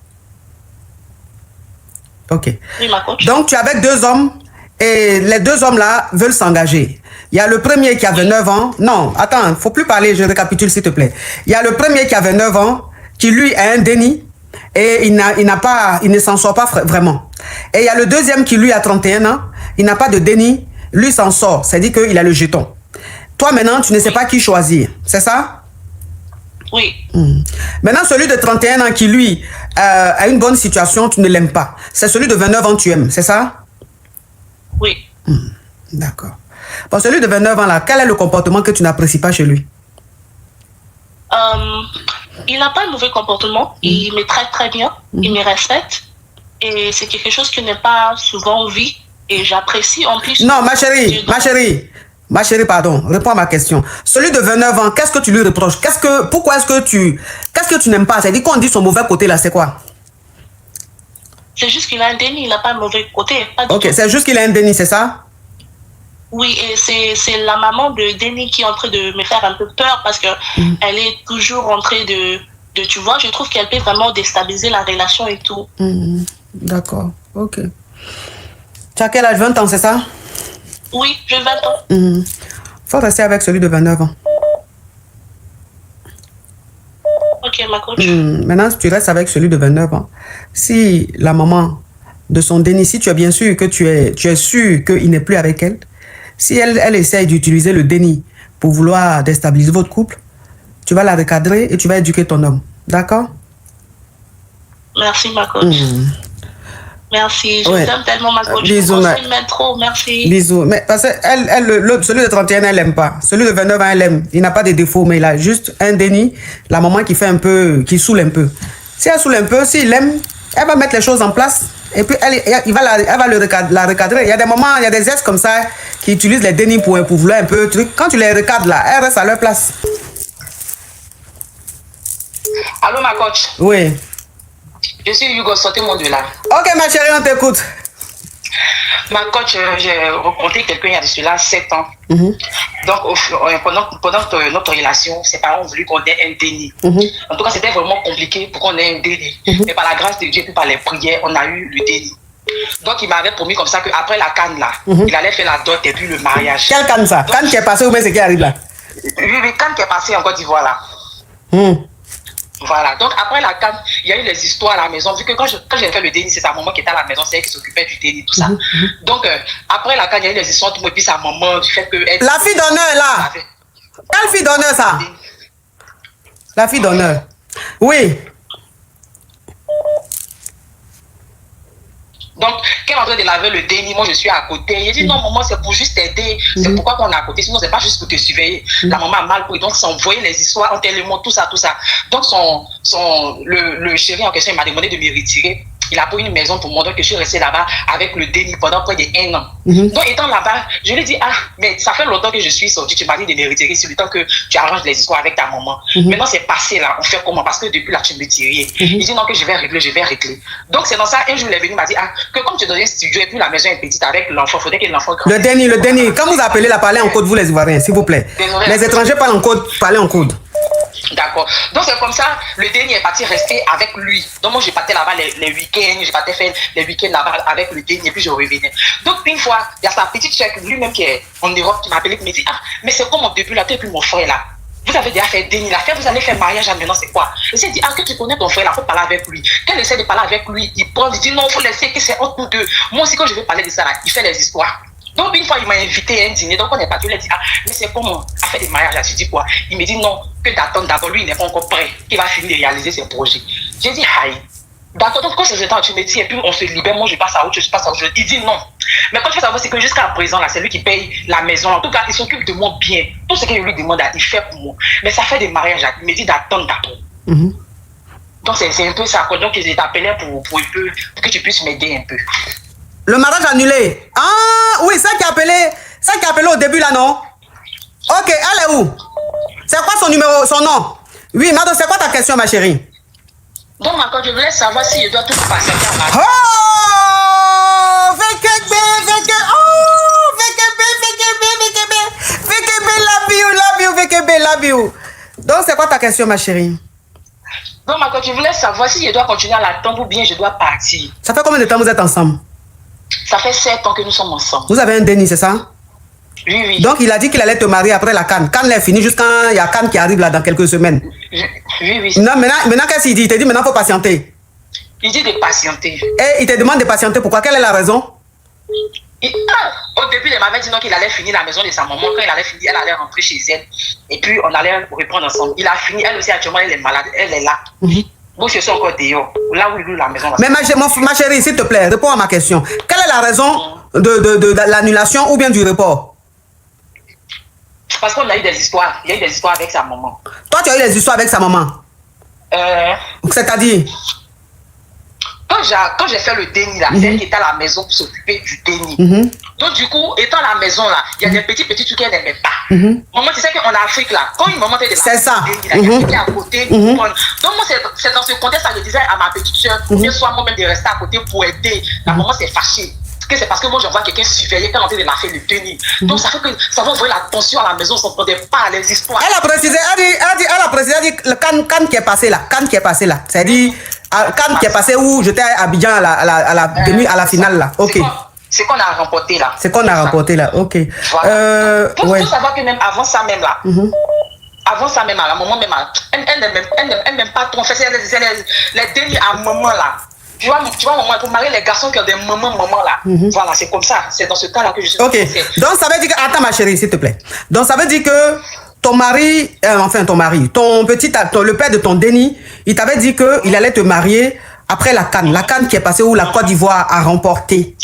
Ok. Oui, ma coach. Donc, tu es avec 2 hommes et les 2 hommes-là veulent s'engager. Il y a le premier qui avait 9 ans. Non, attends, il ne faut plus parler, je récapitule, s'il te plaît. Il y a le premier qui avait 9 ans, qui lui a un déni et il ne s'en sort pas vraiment. Et il y a le deuxième qui lui a 31 ans, il n'a pas de déni, lui s'en sort, c'est-à-dire qu'il a le jeton. Toi, maintenant, tu ne sais pas qui choisir. C'est ça? Oui. Maintenant, celui de 31 ans qui, lui, a une bonne situation, tu ne l'aimes pas. C'est celui de 29 ans, tu aimes. C'est ça? Oui. D'accord. Bon, celui de 29 ans, là, quel est le comportement que tu n'apprécies pas chez lui? Il n'a pas un mauvais comportement. Il me traite très bien. Il me respecte. Et c'est quelque chose qui n'est pas souvent vu. Et j'apprécie en plus... Non, ma chérie, pardon, réponds à ma question. Celui de 29 ans, qu'est-ce que tu lui reproches? Pourquoi est-ce que tu n'aimes pas? C'est-à-dire qu'on dit son mauvais côté là, c'est quoi? C'est juste qu'il a un déni, il n'a pas un mauvais côté. Ok, c'est juste qu'il a un déni, c'est ça? Oui, et c'est la maman de Déni qui est en train de me faire un peu peur parce que elle est toujours en train de tu vois, je trouve qu'elle peut vraiment déstabiliser la relation et tout. D'accord, ok. Tu as quel âge? 20 ans, c'est ça? Oui, j'ai 20 ans. Faut rester avec celui de 29 ans. Ok, ma coach. Maintenant, tu restes avec celui de 29 ans. Si la maman de son déni, si tu es bien sûr que tu es sûr qu'il n'est plus avec elle, si elle essaye d'utiliser le déni pour vouloir déstabiliser votre couple, tu vas la recadrer et tu vas éduquer ton homme. D'accord? Merci, ma coach. Merci, je t'aime tellement, ma coach. Bisous, trop, merci. Bisous. Mais parce que celui de 31 ans, elle n'aime pas. Celui de 29 ans, elle aime. Il n'a pas de défaut, mais il a juste un déni. La maman qui fait un peu, qui saoule un peu. Si elle saoule un peu, s'il aime, elle va mettre les choses en place Et puis, elle va la recadrer. Il y a des moments, il y a des ex comme ça qui utilisent les dénis pour vouloir un peu truc. Quand tu les recadres là, elles restent à leur place. Allô, ma coach? Oui. Je suis Hugo, sortez-moi de là. Ok, ma chérie, on t'écoute. Ma coach, j'ai rencontré quelqu'un il y a de cela 7 ans. Donc, pendant notre relation, ses parents ont voulu qu'on ait un déni. En tout cas, c'était vraiment compliqué pour qu'on ait un déni. Mais par la grâce de Dieu et par les prières, on a eu le déni. Donc, il m'avait promis comme ça qu'après la canne, là, il allait faire la dot et puis le mariage. Quelle canne ça? Canne qui est passée ou bien c'est qui arrive là? Oui, canne qui est passée en Côte d'Ivoire là. Voilà, donc après la canne, il y a eu les histoires à la maison. Vu que quand j'ai fait le déni, c'est sa maman qui était à la maison, c'est elle qui s'occupait du déni, tout ça. Donc après la canne, il y a eu les histoires, et puis sa maman, du fait que... La fille d'honneur là! Quelle fille d'honneur ça? La fille d'honneur. Oui. Donc, quand on est en train de laver le déni, moi je suis à côté. Il dit non, maman, c'est pour juste t'aider. C'est pourquoi qu'on est à côté. Sinon, c'est pas juste pour te surveiller. La maman a mal pris. Donc, s'envoyer les histoires, on tellement tout ça, tout ça. Donc, le chéri en question, il m'a demandé de me retirer. Il a pris une maison pour moi, donc je suis restée là-bas avec le déni pendant près d'1 an. Donc, étant là-bas, je lui ai dit, mais ça fait longtemps que je suis sortie, tu m'as dit de me retirer sur le temps que tu arranges les histoires avec ta maman. Maintenant, c'est passé là, on fait comment? Parce que depuis là, tu me tirais. Il dit non, que je vais régler. Donc, c'est dans ça, un jour, il est venu, il m'a dit, que comme tu es dans un studio et puis la maison est petite avec l'enfant, il faudrait que l'enfant grandisse. Le déni. Quand vous appelez la parler en code, vous les Ivoiriens, s'il vous plaît. Les étrangers parlent en code, parlez en code. D'accord. Donc c'est comme ça, le dernier est parti rester avec lui. Donc moi je partais là-bas les week-ends, je partais faire les week-ends là-bas avec le dernier et puis je revenais. Donc une fois, il y a sa petite soeur lui-même qui est en Europe qui m'a appelé qui me dit mais c'est quoi mon début là, toi et puis mon frère là. Vous avez déjà fait déni là, vous allez faire mariage à maintenant c'est quoi? Et j'ai dit que tu connais ton frère là, faut parler avec lui. Quand il essaie de parler avec lui, il prend, il dit non, faut laisser que c'est entre nous deux. Moi aussi quand je vais parler de ça là, il fait les histoires. Donc une fois il m'a invité à un dîner, donc on est parti, il a dit mais c'est comment à faire des mariages là? Je dis quoi? Il me dit non, que d'attendre d'abord, lui il n'est pas encore prêt, qu'il va finir de réaliser ses projets. J'ai dit aïe. D'accord, donc quand c'est ce temps tu me dis et puis on se libère, moi je passe à autre chose, je passe à autre chose. Il dit non. Mais quand tu veux savoir c'est que jusqu'à présent là, c'est lui qui paye la maison, en tout cas il s'occupe de moi bien. Tout ce que je lui demande il fait pour moi. Mais ça fait des mariages là, il me dit d'attendre d'abord. Donc c'est un peu ça, donc je t'appelais pour que tu puisses m'aider un peu. Le mariage annulé. Ah, oui, ça qui a appelé au début là, non? Ok, elle est où? C'est quoi son numéro, son nom? Oui, madame, c'est quoi ta question, ma chérie? Donc, quand je voulais savoir si je dois tout passer à ma... Oh! VKB, love you. Donc, c'est quoi ta question, ma chérie? Donc, quand je voulais savoir si je dois continuer à l'attendre ou bien je dois partir. Ça fait combien de temps vous êtes ensemble? Ça fait 7 ans que nous sommes ensemble. Vous avez un déni, c'est ça? Oui, oui. Donc, il a dit qu'il allait te marier après la canne. Canne est finie jusqu'à il y a canne qui arrive là dans quelques semaines. Oui, oui. Non, maintenant qu'est-ce qu'il dit? Il te dit maintenant il faut patienter. Il dit de patienter. Et il te demande de patienter. Pourquoi? Quelle est la raison? Au début, il m'avait dit non qu'il allait finir la maison de sa maman. Quand il allait finir, elle allait rentrer chez elle. Et puis, on allait reprendre ensemble. Il a fini. Elle aussi, actuellement, elle est malade. Elle est là. Moi, je suis encore dehors. Là où il loue la maison. Là. Mais ma chérie, s'il te plaît, réponds à ma question. Quelle est la raison de l'annulation ou bien du report? Parce qu'on a eu des histoires. Il y a eu des histoires avec sa maman. Toi, tu as eu des histoires avec sa maman? C'est-à-dire? Quand j'ai fait le déni là, c'est elle qui était à la maison pour s'occuper du déni. Donc du coup, étant à la maison là, il y a des petits trucs qu'elle n'aimait pas. Maman, tu sais qu'en Afrique là, quand une maman fait de la déni là, il y a quelqu'un à côté. Donc moi, c'est dans ce contexte que je disais à ma petite soeur, bien soit moi-même de rester à côté pour aider. La maman s'est fâchée. Que c'est parce que moi je vois quelqu'un surveiller quand on était de la faire le déni. Donc ça fait que ça va envoyer la tension à la maison, on ne s'entendait pas les histoires. Elle a précisé, elle a dit le canne qui est passé là, canne qui est passé là. C'est-à-dire canne qui est passé où j'étais à Abidjan à la finale là. Ok. C'est qu'on a remporté là. C'est qu'on a remporté là. Ok. Voilà. Faut savoir que même avant ça même là. Avant ça même, la maman même, elle n'aime pas trop. En fait, c'est les dénis à maman là. Tu vois, maman, pour marier les garçons qui ont des mamans là. Voilà, c'est comme ça. C'est dans ce cas-là que je suis. Ok. Donc, ça veut dire que. Attends, ma chérie, s'il te plaît. Donc, ça veut dire que ton mari, le père de ton déni, il t'avait dit qu'il allait te marier après la canne qui est passée où la Côte d'Ivoire a remporté.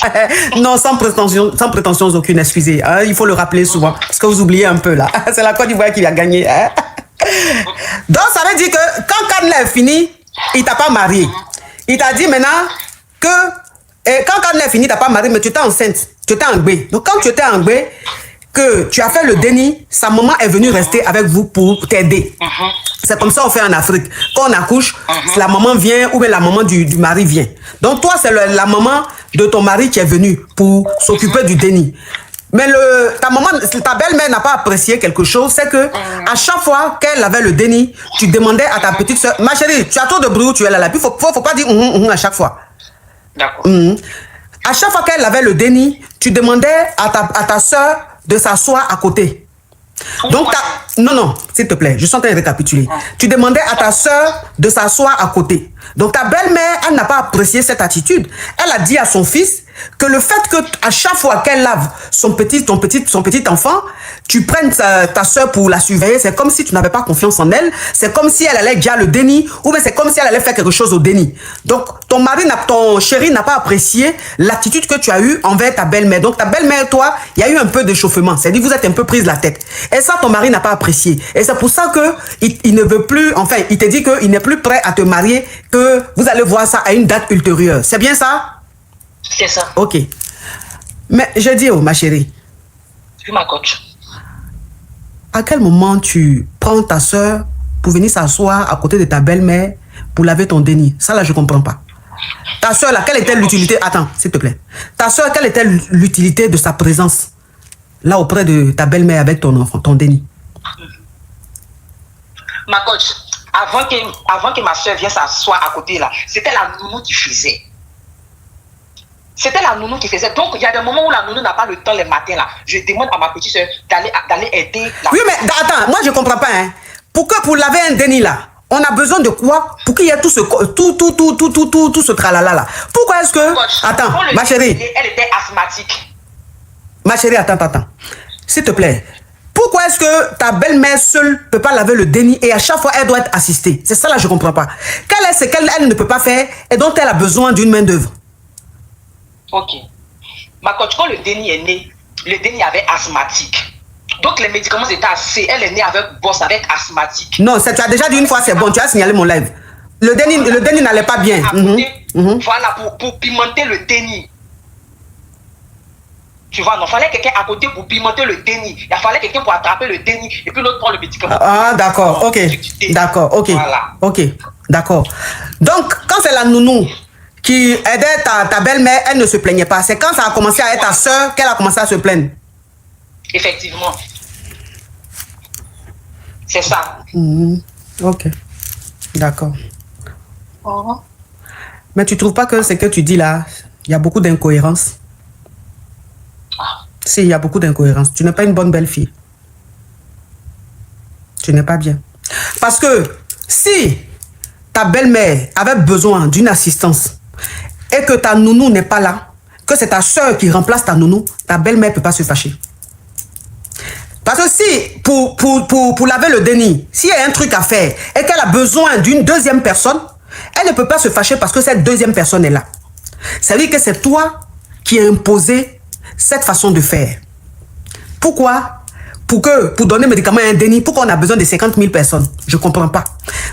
Non, sans prétention aucune, excusez. Hein, il faut le rappeler souvent, parce que vous oubliez un peu là. C'est la Côte d'Ivoire qui a gagné. Hein. Donc, ça veut dire que quand canne est fini, il t'a pas marié. Il t'a dit maintenant que Et quand elle est finie, tu n'as pas marié, mais tu étais enceinte. Tu étais en B. Donc quand tu étais en B, que tu as fait le déni, sa maman est venue rester avec vous pour t'aider. C'est comme ça qu'on fait en Afrique. Quand on accouche, la maman vient ou bien la maman du mari vient. Donc toi, c'est la maman de ton mari qui est venue pour s'occuper du déni. Mais ta belle-mère n'a pas apprécié quelque chose, c'est que à chaque fois qu'elle avait le déni, tu demandais à ta petite soeur, ma chérie, tu as trop de bruit où tu es là. Puis faut pas dire à chaque fois. D'accord. À chaque fois qu'elle avait le déni, tu demandais à ta soeur de s'asseoir à côté. Donc, non, s'il te plaît, je suis en train de récapituler. Tu demandais à ta soeur de s'asseoir à côté. Donc, ta belle-mère, elle n'a pas apprécié cette attitude. Elle a dit à son fils que le fait que à chaque fois qu'elle lave son petit enfant, tu prennes ta soeur pour la surveiller, c'est comme si tu n'avais pas confiance en elle. C'est comme si elle allait déjà le déni, ou bien c'est comme si elle allait faire quelque chose au déni. Donc, ton chéri n'a pas apprécié l'attitude que tu as eue envers ta belle-mère. Donc, ta belle-mère, toi, il y a eu un peu d'échauffement. C'est-à-dire, vous êtes un peu prise la tête. Et ça, ton mari n'a pas apprécié. Et c'est pour ça que il ne veut plus, enfin, il te dit qu'il n'est plus prêt à te marier, que vous allez voir ça à une date ultérieure. C'est bien ça? C'est ça. Ok. Mais je dis, ma chérie. Oui, ma coach. À quel moment tu prends ta soeur pour venir s'asseoir à côté de ta belle-mère pour laver ton déni? Ça, là, je ne comprends pas. Ta soeur, là, quelle était l'utilité? Attends, s'il te plaît. Ta soeur, quelle était l'utilité de sa présence là auprès de ta belle-mère avec ton enfant, ton déni? Ma coach, avant que ma soeur vienne s'asseoir à côté, là, c'était la nounou qui faisait. C'était la nounou qui faisait. Donc, il y a des moments où la nounou n'a pas le temps les matins, là. Je demande à ma petite soeur d'aller aider. Oui, mais attends, moi, je ne comprends pas. Hein. Pourquoi pour laver un déni, là, on a besoin de quoi pour qu'il y ait tout ce tralala, là? Pourquoi est-ce que... Coach, attends, ma chérie. Elle était asthmatique. Ma chérie, attends. S'il te plaît. Pourquoi est-ce que ta belle-mère seule ne peut pas laver le déni et à chaque fois, elle doit être assistée? C'est ça, là, je ne comprends pas. Quelle est ce qu'elle ne peut pas faire et dont elle a besoin d'une main-d'œuvre? Ok. Ma coach, quand le déni est né, le déni avait asthmatique. Donc les médicaments étaient assez. Elle est née avec bosse, avec asthmatique. Non, tu as déjà dit une fois, c'est bon, tu as signalé mon live. Le déni n'allait pas bien. Voilà, pour pimenter le déni. Tu vois, non, il fallait quelqu'un à côté pour pimenter le déni. Il fallait quelqu'un pour attraper le déni et puis l'autre prend le médicament. Ah, d'accord, ok. D'accord, ok. Voilà. Ok, d'accord. Donc, quand c'est la nounou qui aidait ta belle-mère, elle ne se plaignait pas. C'est quand ça a commencé à être ta soeur qu'elle a commencé à se plaindre. Effectivement. C'est ça. Ok. D'accord. Mais tu ne trouves pas que ce que tu dis là, il y a beaucoup d'incohérences? Si, il y a beaucoup d'incohérences. Tu n'es pas une bonne belle-fille. Tu n'es pas bien. Parce que si ta belle-mère avait besoin d'une assistance et que ta nounou n'est pas là, que c'est ta soeur qui remplace ta nounou, ta belle-mère ne peut pas se fâcher. Parce que si, pour laver le déni, s'il y a un truc à faire et qu'elle a besoin d'une deuxième personne, elle ne peut pas se fâcher parce que cette deuxième personne est là. Ça veut dire que c'est toi qui as imposé cette façon de faire. Pourquoi? Pour donner médicaments à un déni, pourquoi on a besoin de 50 000 personnes? Je ne comprends pas.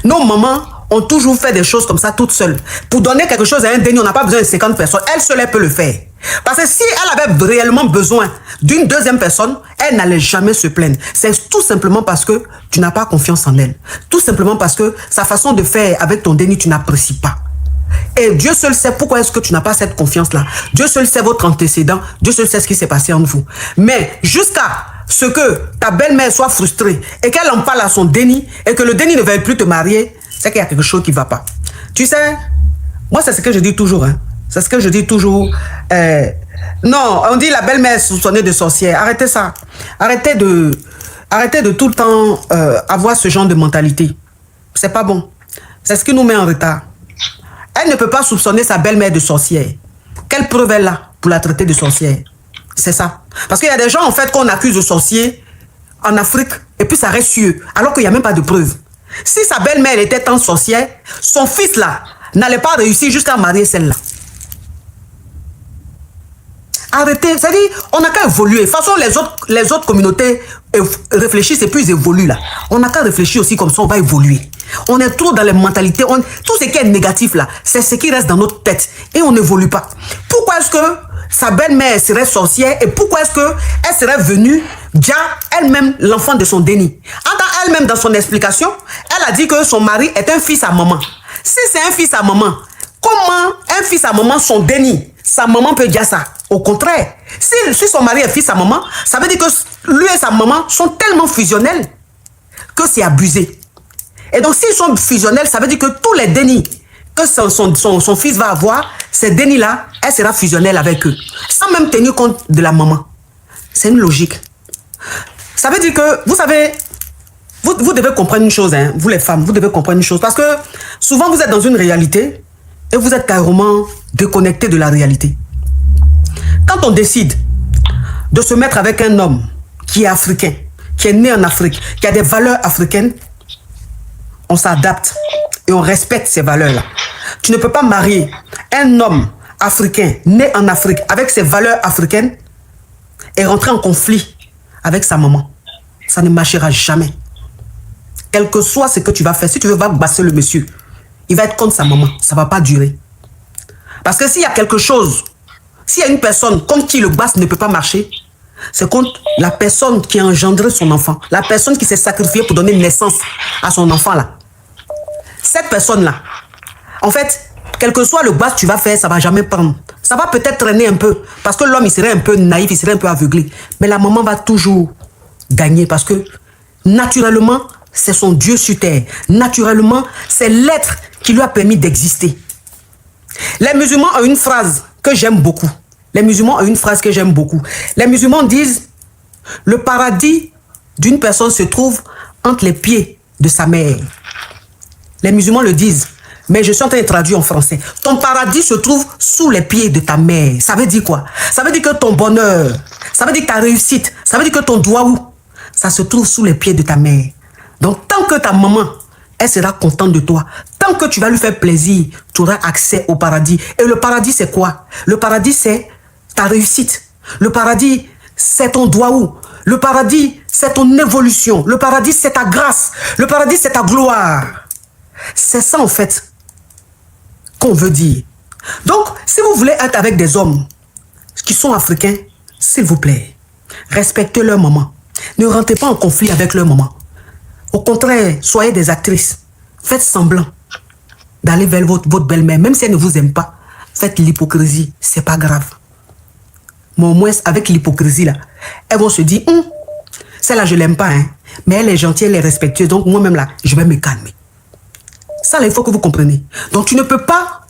Nos mamans ont toujours fait des choses comme ça toutes seules. Pour donner quelque chose à un déni, on n'a pas besoin de 50 personnes. Elle seule, elle peut le faire. Parce que si elle avait réellement besoin d'une deuxième personne, elle n'allait jamais se plaindre. C'est tout simplement parce que tu n'as pas confiance en elle. Tout simplement parce que sa façon de faire avec ton déni, tu n'apprécies pas. Et Dieu seul sait pourquoi est-ce que tu n'as pas cette confiance-là. Dieu seul sait votre antécédent. Dieu seul sait ce qui s'est passé entre vous. Mais jusqu'à ce que ta belle-mère soit frustrée et qu'elle en parle à son déni et que le déni ne veuille plus te marier, c'est qu'il y a quelque chose qui ne va pas. Tu sais, moi c'est ce que je dis toujours. Hein. C'est ce que je dis toujours. Non, on dit la belle-mère soupçonnée de sorcière. Arrêtez ça. Arrêtez de tout le temps avoir ce genre de mentalité. C'est pas bon. C'est ce qui nous met en retard. Elle ne peut pas soupçonner sa belle-mère de sorcière. Quelle preuve elle a pour la traiter de sorcière? C'est ça. Parce qu'il y a des gens, en fait, qu'on accuse de sorcier en Afrique, et puis ça reste sûr, alors qu'il n'y a même pas de preuve. Si sa belle-mère était tant sorcière, son fils, là, n'allait pas réussir jusqu'à marier celle-là. Arrêtez. C'est-à-dire, on n'a qu'à évoluer. De toute façon, les autres communautés réfléchissent et puis ils évoluent, là. On n'a qu'à réfléchir aussi comme ça, on va évoluer. On est trop dans les mentalités. Tout ce qui est négatif, là, c'est ce qui reste dans notre tête. Et on n'évolue pas. Pourquoi est-ce que sa belle-mère serait sorcière et pourquoi est-ce qu'elle serait venue déjà elle-même l'enfant de son déni. Elle-même dans son explication, elle a dit que son mari est un fils à maman. Si c'est un fils à maman, comment un fils à maman, son déni, sa maman peut dire ça? Au contraire, si son mari est fils à maman, ça veut dire que lui et sa maman sont tellement fusionnels que c'est abusé. Et donc s'ils sont fusionnels, ça veut dire que tous les dénis que son fils va avoir, ces dénis-là, elle sera fusionnelle avec eux, sans même tenir compte de la maman. C'est une logique. Ça veut dire que, vous savez, vous devez comprendre une chose, hein, vous les femmes, vous devez comprendre une chose, parce que souvent vous êtes dans une réalité et vous êtes carrément déconnecté de la réalité. Quand on décide de se mettre avec un homme qui est africain, qui est né en Afrique, qui a des valeurs africaines, on s'adapte et on respecte ces valeurs-là. Tu ne peux pas marier un homme africain né en Afrique avec ses valeurs africaines et rentrer en conflit avec sa maman. Ça ne marchera jamais. Quel que soit ce que tu vas faire, si tu veux basser le monsieur, il va être contre sa maman. Ça ne va pas durer. Parce que s'il y a quelque chose, s'il y a une personne contre qui le basse ne peut pas marcher, c'est contre la personne qui a engendré son enfant, la personne qui s'est sacrifiée pour donner naissance à son enfant-là. Cette personne-là, en fait, quel que soit le basse que tu vas faire, ça ne va jamais prendre. Ça va peut-être traîner un peu, parce que l'homme, il serait un peu naïf, il serait un peu aveuglé. Mais la maman va toujours gagner, parce que naturellement, c'est son Dieu sur terre. Naturellement, c'est l'être qui lui a permis d'exister. Les musulmans ont une phrase que j'aime beaucoup. Les musulmans ont une phrase que j'aime beaucoup. Les musulmans disent, le paradis d'une personne se trouve entre les pieds de sa mère. Les musulmans le disent, mais je suis en train de traduire en français. Ton paradis se trouve sous les pieds de ta mère. Ça veut dire quoi? Ça veut dire que ton bonheur, ça veut dire que ta réussite, ça veut dire que ton doigt, ça se trouve sous les pieds de ta mère. Donc, tant que ta maman, elle sera contente de toi, tant que tu vas lui faire plaisir, tu auras accès au paradis. Et le paradis, c'est quoi? Le paradis, c'est ta réussite. Le paradis, c'est ton doigt. Le paradis, c'est ton évolution. Le paradis, c'est ta grâce. Le paradis, c'est ta gloire. C'est ça, en fait, qu'on veut dire. Donc, si vous voulez être avec des hommes qui sont africains, s'il vous plaît, respectez leur maman. Ne rentrez pas en conflit avec leur maman. Au contraire, soyez des actrices. Faites semblant d'aller vers votre belle-mère. Même si elle ne vous aime pas, faites l'hypocrisie. C'est pas grave. Mais au moins, avec l'hypocrisie, là, elles vont se dire, celle-là, je l'aime pas, hein. Mais elle est gentille, elle est respectueuse. Donc, moi-même, là, je vais me calmer. Ça, là, il faut que vous compreniez. Donc, tu ne peux pas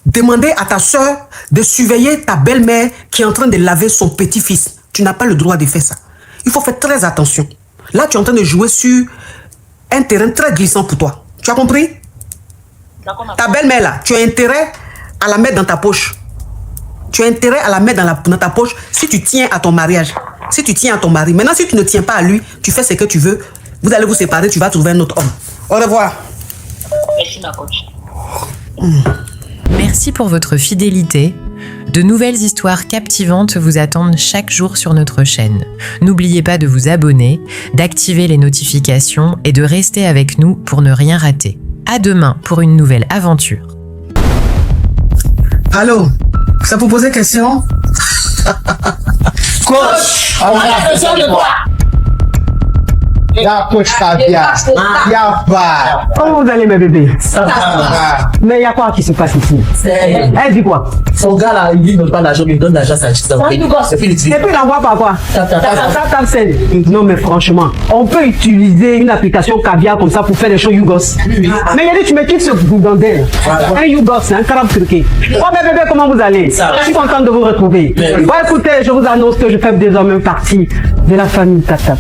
demander à ta soeur de surveiller ta belle-mère qui est en train de laver son petit-fils. Tu n'as pas le droit de faire ça. Il faut faire très attention. Là, tu es en train de jouer sur un terrain très glissant pour toi. Tu as compris? Ta belle-mère, là, tu as intérêt à la mettre dans ta poche. Tu as intérêt à la mettre dans ta poche si tu tiens à ton mariage. Si tu tiens à ton mari. Maintenant, si tu ne tiens pas à lui, tu fais ce que tu veux. Vous allez vous séparer, tu vas trouver un autre homme. Au revoir. Merci, ma coach. Merci pour votre fidélité. De nouvelles histoires captivantes vous attendent chaque jour sur notre chaîne. N'oubliez pas de vous abonner, d'activer les notifications et de rester avec nous pour ne rien rater. À demain pour une nouvelle aventure. Allô, ça vous posait question? Coach, on a besoin de toi. La coach Caviar. Y'a pas. Comment vous allez, mes bébés? Ça va. Mais il y a quoi qui se passe ici? Elle dit quoi? Son gars là, il ne donne pas l'argent, mais il donne l'argent à sa petite. Et puis il envoie par quoi? Tap, non, mais franchement, on peut utiliser une application Caviar comme ça pour faire des choses Yougos. Mais il a dit, tu me quittes ce goudandel. Un Yougos, un carabe turqué. Oh, mes bébés, comment vous allez? Je suis contente de vous retrouver. Bon, écoutez, je vous annonce que je fais désormais partie de la famille Tata.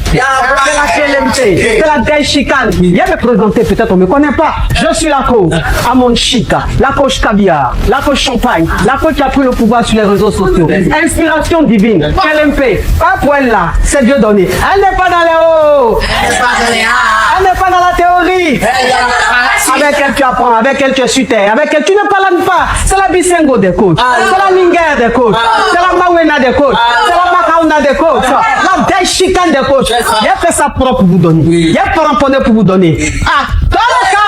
C'est la Gaï Chicane. Viens me présenter, peut-être on ne me connaît pas. Je suis la coach Amon Chica, la coach Caviar, la coach Champagne, la coach qui a pris le pouvoir sur les réseaux sociaux. Inspiration divine, LMP, pas pour elle là, c'est Dieu donné. Elle n'est pas dans les hauts, elle n'est pas dans la théorie. Avec elle tu apprends, avec elle tu es sur terre, avec elle tu ne parles pas. C'est la Bisengo des coachs, c'est la Linger des coachs, c'est la Mawena des coachs, c'est la Makauna des coachs, la Gaï Chicane des coachs. Il a fait ça propre pour vous donner. Il y a pas ramponné pour vous donner. Ah, Toloka!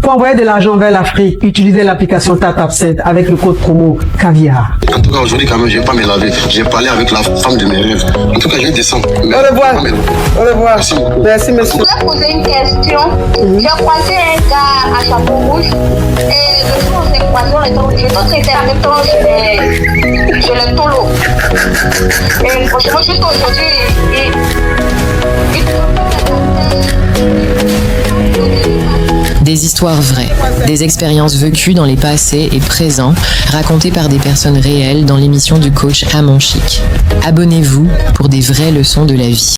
Pour envoyer de l'argent vers l'Afrique, utilisez l'application TapTapSend avec le code promo Caviar. En tout cas, aujourd'hui, quand même, je ne vais pas me laver. J'ai parlé avec la femme de mes rêves. En tout cas, je vais descendre. Au revoir. Au revoir. Merci beaucoup. Merci, Je monsieur. voulais poser une question. J'ai croisé un gars à chapeau rouge et le jour où on s'est croisé, on était traité en même temps chez le tolo. Et franchement, juste aujourd'hui, Des histoires vraies, des expériences vécues dans les passés et présents, racontées par des personnes réelles dans l'émission du coach Amon Chic. Abonnez-vous pour des vraies leçons de la vie.